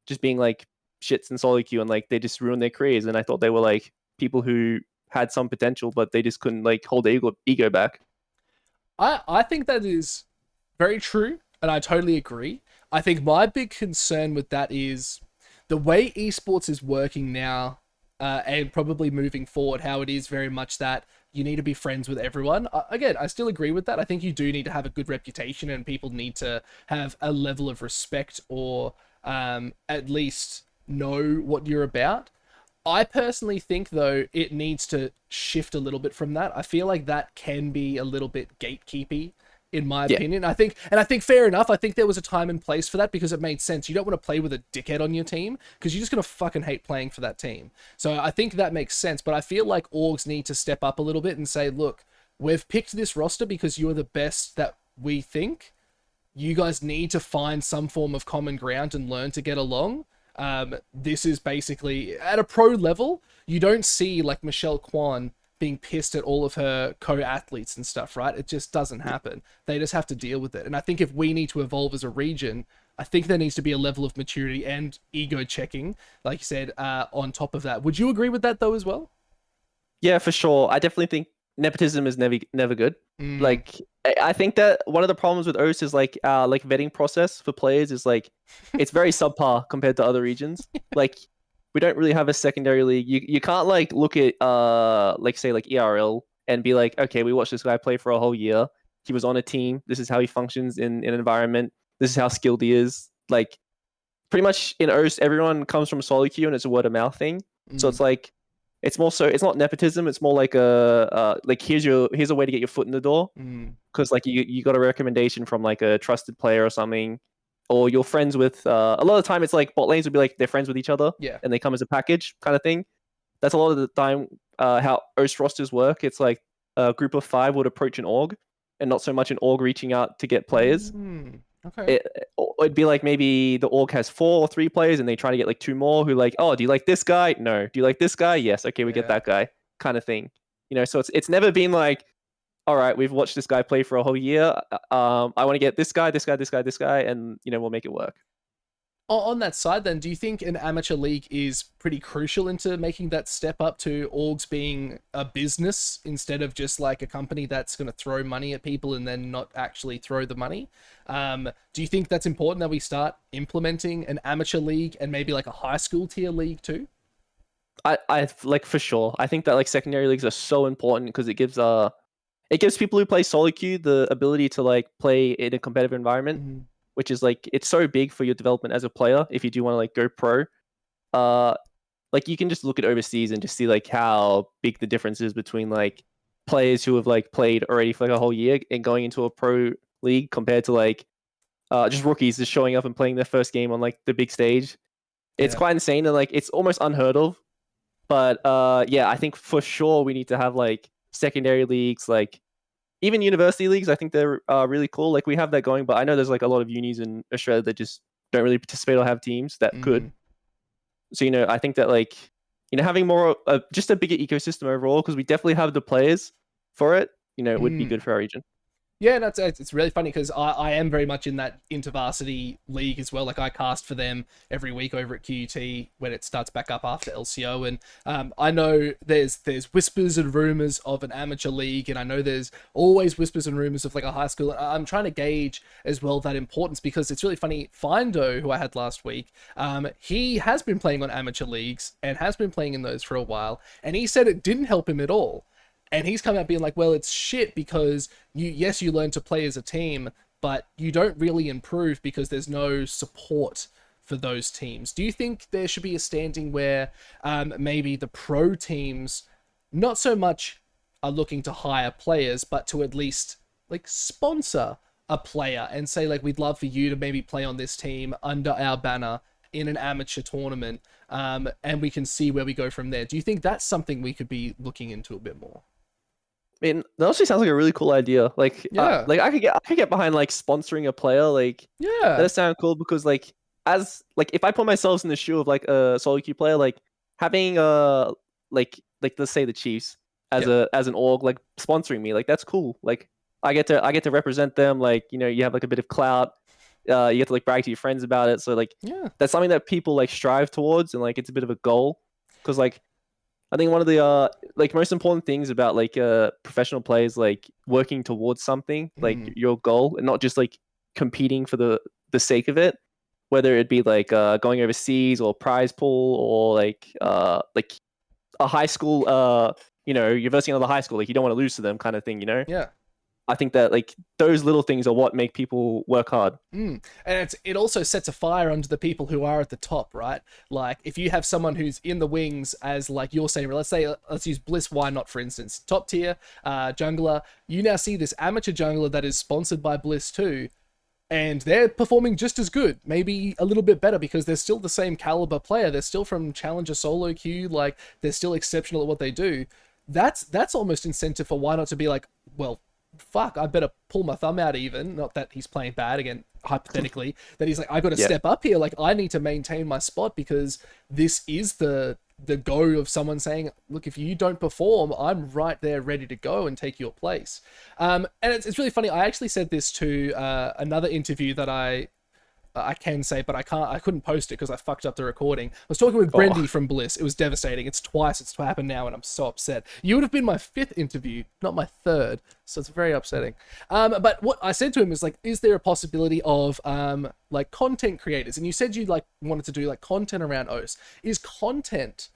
just being like shits in solo queue, and like they just ruined their careers. And I thought they were like people who had some potential, but they just couldn't like hold their ego back. I think that is very true, and I totally agree. I think my big concern with that is the way esports is working now, and probably moving forward, how it is very much that you need to be friends with everyone. Again, I still agree with that. I think you do need to have a good reputation, and people need to have a level of respect or at least know what you're about. I personally think though it needs to shift a little bit from that. I feel like that can be a little bit gatekeepy in my Yeah, opinion. I think fair enough. I think there was a time and place for that because it made sense. You don't want to play with a dickhead on your team because you're just going to fucking hate playing for that team. So I think that makes sense, but I feel like orgs need to step up a little bit and say, "Look, we've picked this roster because you're the best that we think. You guys need to find some form of common ground and learn to get along." This is basically at a pro level. You don't see like Michelle Kwan being pissed at all of her co-athletes and stuff, right? It just doesn't happen. They just have to deal with it. And I think if we need to evolve as a region, I think there needs to be a level of maturity and ego checking, like you said, on top of that. Would you agree with that though as well? yeah, for sure. I definitely think nepotism is never good. Mm, Like I think that one of the problems with OS is like vetting process for players is like it's very subpar compared to other regions. Like we don't really have a secondary league. You can't like look at like say like ERL and be like, okay, we watched this guy play for a whole year. He was on a team. This is how he functions in an environment. This is how skilled he is. Like pretty much in OS, everyone comes from solo queue and it's a word of mouth thing. So mm, it's like it's more so it's not nepotism. It's more like a like here's a way to get your foot in the door mm, because like you got a recommendation from like a trusted player or something, or you're friends with. A lot of the time, it's like bot lanes would be like they're friends with each other yeah. and they come as a package kind of thing. That's a lot of the time how OS rosters work. It's like a group of five would approach an org, and not so much an org reaching out to get players. Okay. it it'd be like maybe the org has four or three players and they try to get like two more who like, oh, do you like this guy? No. Do you like this guy? Yes. Okay, we get Yeah. that guy, kind of thing. So it's never been like, all right, we've watched this guy play for a whole year. I want to get this guy, this guy, this guy, this guy, and we'll make it work. On that side, then, do you think an amateur league is pretty crucial into making that step up to orgs being a business instead of just like a company that's going to throw money at people and then not actually throw the money? Do you think that's important that we start implementing an amateur league and maybe like a high school tier league too? I like for sure. I think that like secondary leagues are so important because it gives people who play solo queue the ability to like play in a competitive environment Mhm. which is like it's so big for your development as a player if you do want to like go pro. Like you can just look at overseas and just see like how big the difference is between like players who have like played already for like a whole year and going into a pro league compared to like just rookies just showing up and playing their first game on like the big stage. It's Yeah. quite insane and like it's almost unheard of. But yeah, I think for sure we need to have like secondary leagues, like even university leagues. I think they're really cool. Like we have that going, but I know there's like a lot of unis in Australia that just don't really participate or have teams that could. So I think that like having more just a bigger ecosystem overall, because we definitely have the players for it. Would be good for our region. Yeah, and it's really funny because I am very much in that intervarsity league as well. Like I cast for them every week over at QUT when it starts back up after LCO, and I know there's whispers and rumors of an amateur league, and I know there's always whispers and rumors of like a high school. I'm trying to gauge as well that importance because it's really funny. Findo, who I had last week, he has been playing on amateur leagues and has been playing in those for a while, and he said it didn't help him at all. And he's come out being like, well, it's shit because you learn to play as a team, but you don't really improve because there's no support for those teams. Do you think there should be a standing where maybe the pro teams not so much are looking to hire players, but to at least like sponsor a player and say like, we'd love for you to maybe play on this team under our banner in an amateur tournament, and we can see where we go from there. Do you think that's something we could be looking into a bit more? I mean, that actually sounds like a really cool idea. Like, Yeah. like I could get behind like sponsoring a player. Like, Yeah. that sound cool because like if I put myself in the shoe of like a solo queue player, like having like let's say the Chiefs as an org like sponsoring me, like that's cool. Like I get to represent them. Like you have like a bit of clout. You get to like brag to your friends about it. So like that's something that people like strive towards, and like it's a bit of a goal because like. I think one of the like most important things about like professional players like working towards something like your goal and not just like competing for the sake of it, whether it be like going overseas or prize pool or like a high school you're versing another high school, like you don't want to lose to them kind of thing. Yeah. I think that like those little things are what make people work hard. And it also sets a fire under the people who are at the top, right? Like if you have someone who's in the wings as like you're saying, let's use Bliss, why not, for instance, top tier jungler, you now see this amateur jungler that is sponsored by Bliss too, and they're performing just as good, maybe a little bit better because they're still the same caliber player. They're still from Challenger solo queue, like they're still exceptional at what they do. That's almost incentive for why not to be like, well, fuck, I better pull my thumb out even. Not that he's playing bad, again, hypothetically, that he's like, I got to step up here. Like, I need to maintain my spot because this is the go of someone saying, look, if you don't perform, I'm right there ready to go and take your place. And it's really funny. I actually said this to another interview that I can say, but I couldn't post it because I fucked up the recording. I was talking with Brendy from Bliss. It was devastating. It's happened now, and I'm so upset. You would have been my 5th interview, not my 3rd, so it's very upsetting. But what I said to him is like, is there a possibility of like content creators? And you said you like wanted to do like content around OS. Is content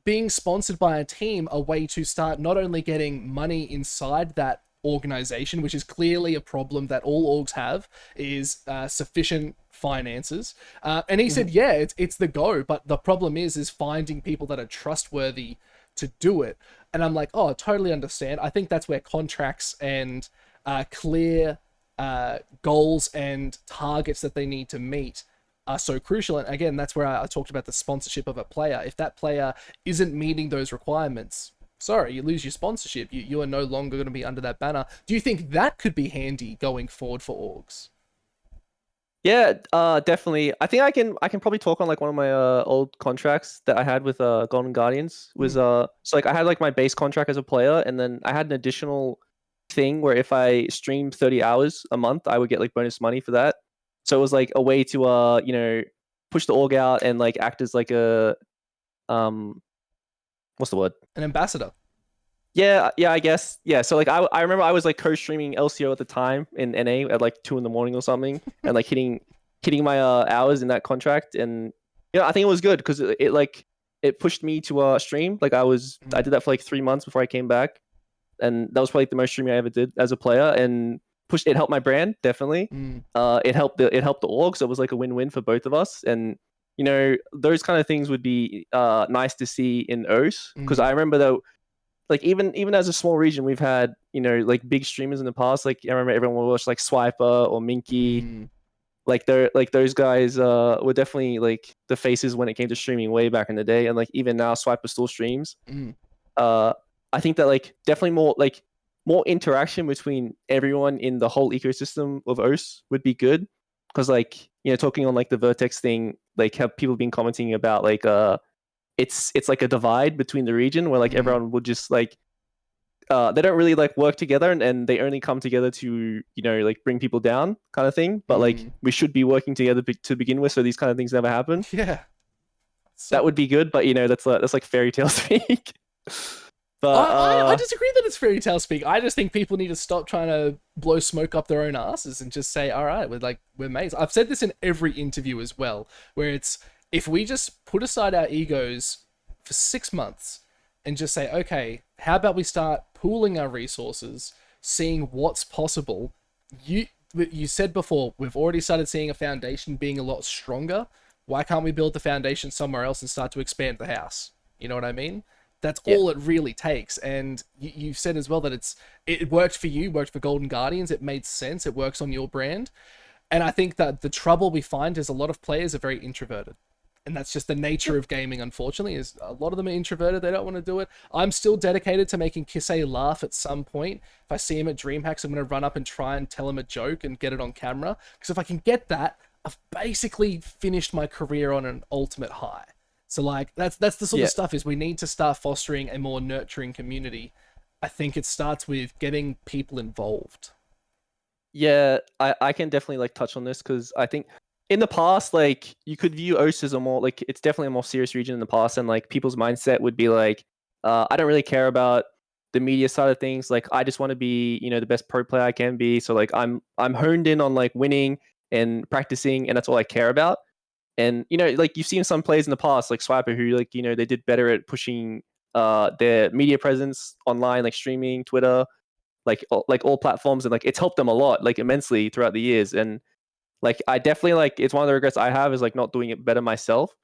being sponsored by a team a way to start not only getting money inside that organization, which is clearly a problem that all orgs have, is sufficient finances, and he said it's the go, but the problem is finding people that are trustworthy to do it. And I'm like, oh, I totally understand. I think that's where contracts and clear goals and targets that they need to meet are so crucial. And again, that's where I talked about the sponsorship of a player. If that player isn't meeting those requirements, sorry, you lose your sponsorship. You are no longer going to be under that banner. Do you think that could be handy going forward for orgs? Yeah, definitely. I think I can probably talk on like one of my old contracts that I had with Golden Guardians was so like I had like my base contract as a player, and then I had an additional thing where if I streamed 30 hours a month, I would get like bonus money for that. So it was like a way to push the org out and like act as like a what's the word? An ambassador. Yeah, I guess. Yeah, so like I remember I was like co-streaming LCO at the time in NA at like 2 a.m. or something, and like hitting my hours in that contract, and I think it was good because it pushed me to stream. Like I did that for like 3 months before I came back, and that was probably like, the most streaming I ever did as a player. And pushed. It helped my brand definitely. Mm. It helped the org, so it was like a win-win for both of us. And those kind of things would be nice to see in OS, because I remember though, like even as a small region, we've had like big streamers in the past. Like I remember everyone would watch like Swiper or Minky. Like those guys were definitely like the faces when it came to streaming way back in the day, and like even now Swiper still streams. uh I think that like definitely more interaction between everyone in the whole ecosystem of OS would be good, because like talking on like the Vertex thing, like have people been commenting about like it's like a divide between the region where like everyone would just like they don't really like work together, and they only come together to like bring people down kind of thing. But like we should be working together to begin with, so these kind of things never happen. Yeah, that would be good, but that's like fairy tale speak. But I disagree that it's fairy tale speak. I just think people need to stop trying to blow smoke up their own asses and just say, all right, we're mates. I've said this in every interview as well, where it's, if we just put aside our egos for 6 months and just say, okay, how about we start pooling our resources, seeing what's possible. You said before, we've already started seeing a foundation being a lot stronger. Why can't we build the foundation somewhere else and start to expand the house? You know what I mean? That's all it really takes. And you've said as well that it worked for you, worked for Golden Guardians. It made sense. It works on your brand. And I think that the trouble we find is a lot of players are very introverted. And that's just the nature of gaming, unfortunately, is a lot of them are introverted. They don't want to do it. I'm still dedicated to making Kisei laugh at some point. If I see him at DreamHacks, I'm going to run up and try and tell him a joke and get it on camera. Because if I can get that, I've basically finished my career on an ultimate high. So like that's the sort of stuff, is we need to start fostering a more nurturing community. I think it starts with getting people involved. Yeah, I can definitely like touch on this, because I think in the past, like you could view OS as a more like, it's definitely a more serious region in the past, and like people's mindset would be like, I don't really care about the media side of things. Like I just want to be the best pro player I can be. So like I'm honed in on like winning and practicing, and that's all I care about. And like you've seen some players in the past, like Swiper, who like they did better at pushing their media presence online, like streaming, Twitter, like all platforms, and like it's helped them a lot, like immensely throughout the years. And like I definitely, like, it's one of the regrets I have, is like not doing it better myself.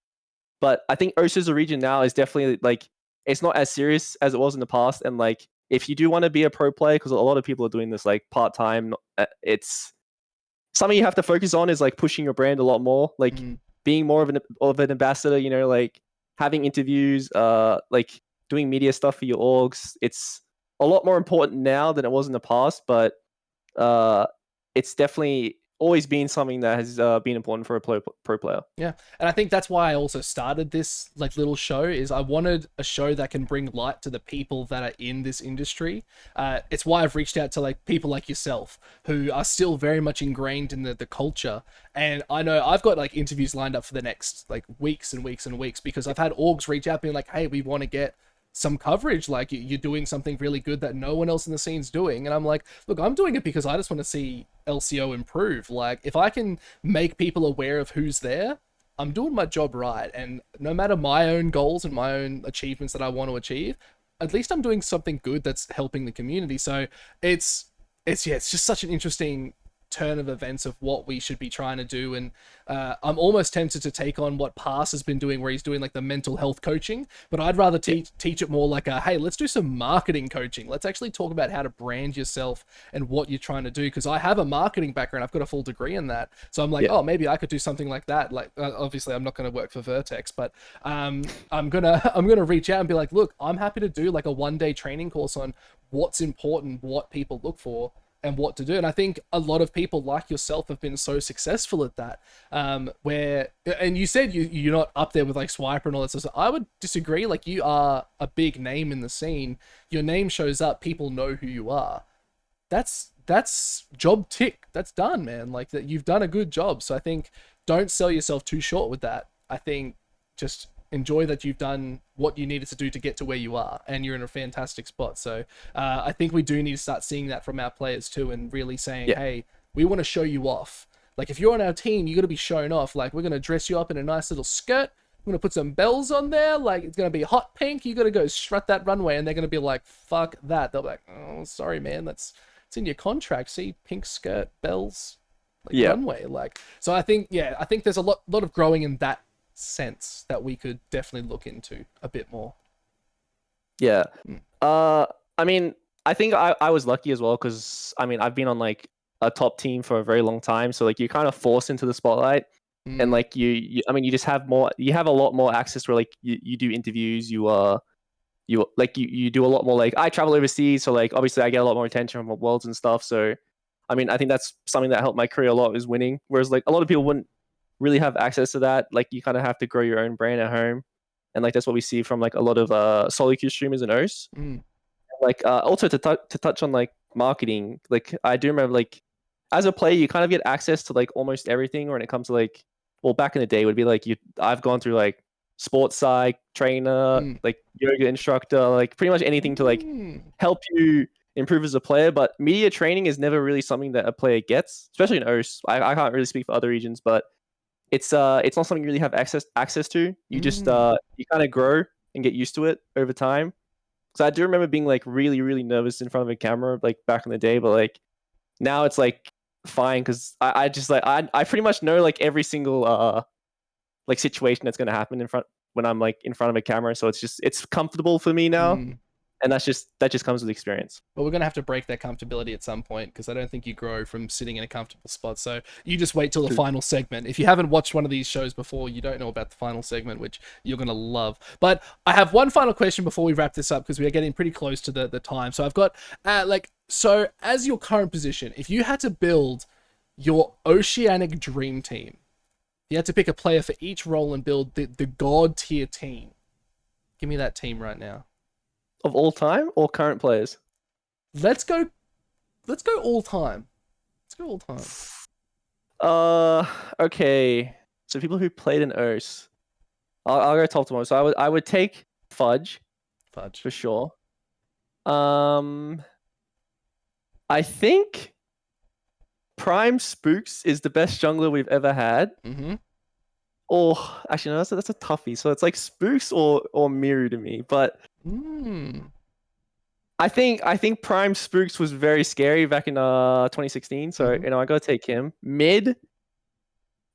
But I think OSA's region now is definitely like, it's not as serious as it was in the past. And like if you do want to be a pro player, because a lot of people are doing this like part-time, it's something you have to focus on, is like pushing your brand a lot more, like being more of an ambassador, like having interviews, like doing media stuff for your orgs. It's a lot more important now than it was in the past, but it's definitely always been something that has been important for a pro player. Yeah, and I think that's why I also started this like little show, is I wanted a show that can bring light to the people that are in this industry. It's why I've reached out to like people like yourself, who are still very much ingrained in the culture. And I know I've got like interviews lined up for the next like weeks and weeks and weeks, because I've had orgs reach out being like, hey, we want to get some coverage, like you're doing something really good that no one else in the scene's doing. And I'm like, look, I'm doing it because I just want to see LCO improve. Like if I can make people aware of who's there, I'm doing my job right. And no matter my own goals and my own achievements that I want to achieve, at least I'm doing something good that's helping the community. So it's just such an interesting turn of events of what we should be trying to do. And I'm almost tempted to take on what Pass has been doing, where he's doing like the mental health coaching, but I'd rather teach it more like hey, let's do some marketing coaching. Let's actually talk about how to brand yourself and what you're trying to do, because I have a marketing background. I've got a full degree in that, so I'm like, oh, maybe I could do something like that. Like obviously I'm not going to work for Vertex, but I'm gonna reach out and be like, look, I'm happy to do like a 1-day training course on what's important, what people look for, and what to do. And I think a lot of people like yourself have been so successful at that, where, and you said you're not up there with like Swiper and all that stuff. So I would disagree. Like you are a big name in the scene. Your name shows up. People know who you are. That's job tick. That's done, man. Like that, you've done a good job. So I think don't sell yourself too short with that. I think just enjoy that you've done what you needed to do to get to where you are, and you're in a fantastic spot. So I think we do need to start seeing that from our players too, and really saying, hey, we want to show you off. Like if you're on our team, you got to be shown off. Like we're going to dress you up in a nice little skirt. We're going to put some bells on there. Like it's going to be hot pink. You got to go strut that runway, and they're going to be like, fuck that. They'll be like, oh, sorry, man. That's it's in your contract. See, pink skirt, bells, like Yeah. runway, like. So I think there's a lot of growing in that sense that we could definitely look into a bit more. Yeah. I mean, I think I was lucky as well because I mean I've been on like a top team for a very long time, so like you're kind of forced into the spotlight, and like I mean you just have you have a lot more access where like you do interviews, you do a lot more. Like I travel overseas, so like obviously I get a lot more attention from worlds and stuff. So I mean I think that's something that helped my career a lot is winning. Whereas like a lot of people wouldn't really have access to that. Like you kind of have to grow your own brand at home, and like that's what we see from like a lot of solo queue streamers and OS. Like also to touch on like marketing, like I do remember like as a player you kind of get access to like almost everything when it comes to like, well, back in the day it would be like I've gone through like sports psych trainer, like yoga instructor, like pretty much anything to like help you improve as a player. But media training is never really something that a player gets, especially in OS. I can't really speak for other regions, but it's not something you really have access to. You just you kind of grow and get used to it over time. So I do remember being like really, really nervous in front of a camera like back in the day, but like now it's like fine because I just like I pretty much know like every single like situation that's gonna happen when I'm like in front of a camera. So it's comfortable for me now. And that just comes with experience. But we're going to have to break that comfortability at some point because I don't think you grow from sitting in a comfortable spot. So you just wait till the final segment. If you haven't watched one of these shows before, you don't know about the final segment, which you're going to love. But I have one final question before we wrap this up because we are getting pretty close to the time. So I've got so as your current position, if you had to build your Oceanic dream team, you had to pick a player for each role and build the god tier team. Give me that team right now. Of all time or current players? Let's go all time. Let's go all time. Okay. So people who played in OS. I'll go top to one. So I would take Fudge for sure. I think Prime Spooks is the best jungler we've ever had. Oh, actually, no, that's a toughie. So it's like Spooks or Miru to me. But I think Prime Spooks was very scary back in 2016. So you know I gotta take him. Mid.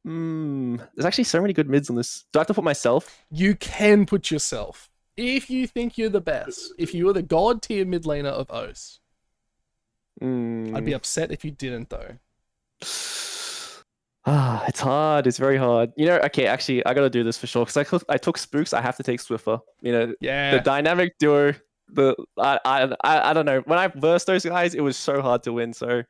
There's actually so many good mids on this. Do I have to put myself? You can put yourself if you think you're the best. If you were the god tier mid laner of OS. I'd be upset if you didn't though. It's hard. It's very hard. You know, okay, actually, I gotta do this for sure because I took Spooks. I have to take Swiffer. You know, the dynamic duo. I don't know. When I versed those guys, it was so hard to win. So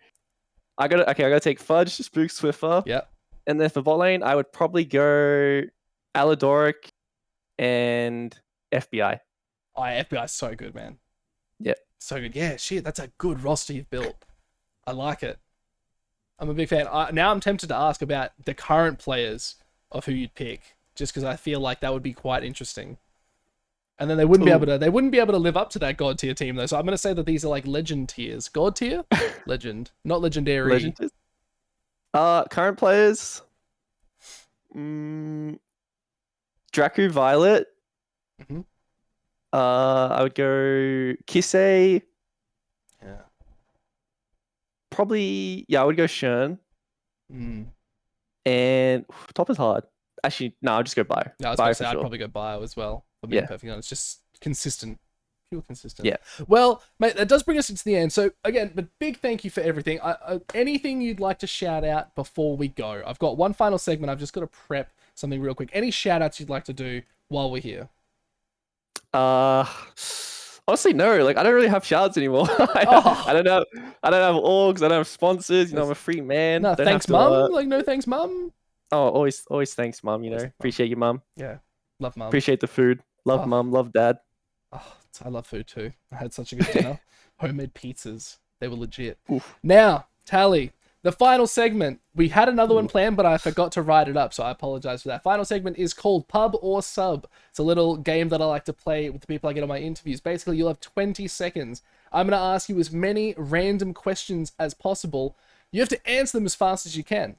I gotta take Fudge, Spooks, Swiffer. Yeah. And then for bot lane, I would probably go Aladoric and FBI. Oh, FBI is so good, man. Yeah. So good. Yeah, shit, that's a good roster you've built. I like it. I'm a big fan. Now I'm tempted to ask about the current players of who you'd pick, just because I feel like that would be quite interesting. And then they wouldn't be able to live up to that god tier team though. So I'm gonna say that these are like legend tiers. God tier? Legend. Not legendary. Legend. Current players. Dracu Violet. I would go Kisei. Yeah. Probably, I would go Shern. And top is hard. Actually, no, I'll just go Bio. No, I was going to say, I'd probably go Bio as well. For being perfectly honest, just consistent. Pure consistent. Yeah. Well, mate, that does bring us into the end. So, again, but big thank you for everything. Anything you'd like to shout out before we go? I've got one final segment. I've just got to prep something real quick. Any shout outs you'd like to do while we're here? Honestly, no. Like, I don't really have shouts anymore. I don't have orgs. I don't have sponsors. You know, I'm a free man. No, thanks, mum. Like, no thanks, mum. Oh, always thanks, mum. You know, appreciate you, mum. Yeah, love mum. Appreciate the food. Love mum. Love dad. Oh, I love food too. I had such a good dinner. Homemade pizzas. They were legit. Oof. Now, Tally, the final segment. We had another one planned, but I forgot to write it up, so I apologize for that. Final segment is called Pub or Sub. It's a little game that I like to play with the people I get on my interviews. Basically, you'll have 20 seconds. I'm going to ask you as many random questions as possible. You have to answer them as fast as you can.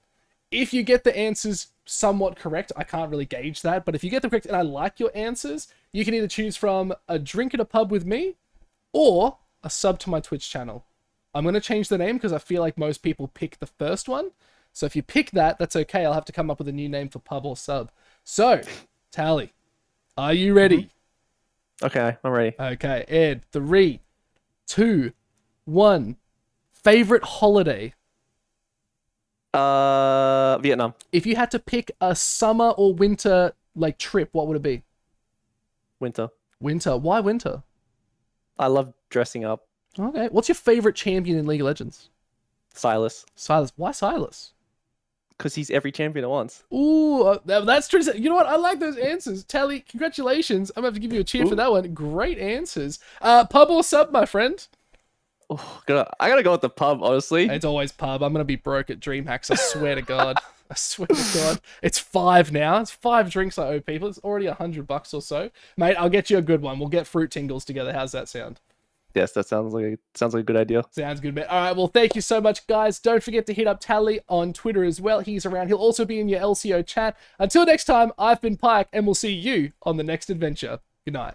If you get the answers somewhat correct, I can't really gauge that, but if you get them correct and I like your answers, you can either choose from a drink at a pub with me or a sub to my Twitch channel. I'm going to change the name because I feel like most people pick the first one. So if you pick that, that's okay. I'll have to come up with a new name for pub or sub. So, Tally, are you ready? Okay, I'm ready. Okay, Ed, 3, 2, 1. Favorite holiday? Vietnam. If you had to pick a summer or winter like trip, what would it be? Winter. Winter. Why winter? I love dressing up. Okay. What's your favorite champion in League of Legends? Silas. Silas. Why Silas? Because he's every champion at once. Ooh, that's true. You know what? I like those answers. Tally, congratulations. I'm going to have to give you a cheer for that one. Great answers. Pub or sub, my friend? Oh, I gotta go with the pub, honestly. It's always pub. I'm going to be broke at DreamHacks. I swear to God. I swear to God. It's 5 now. It's 5 drinks I owe people. It's already $100 or so. Mate, I'll get you a good one. We'll get fruit tingles together. How's that sound? Yes, that sounds like a good idea. Sounds good, man. All right, well, thank you so much, guys. Don't forget to hit up Tally on Twitter as well. He's around. He'll also be in your LCO chat. Until next time, I've been Pike, and we'll see you on the next adventure. Good night.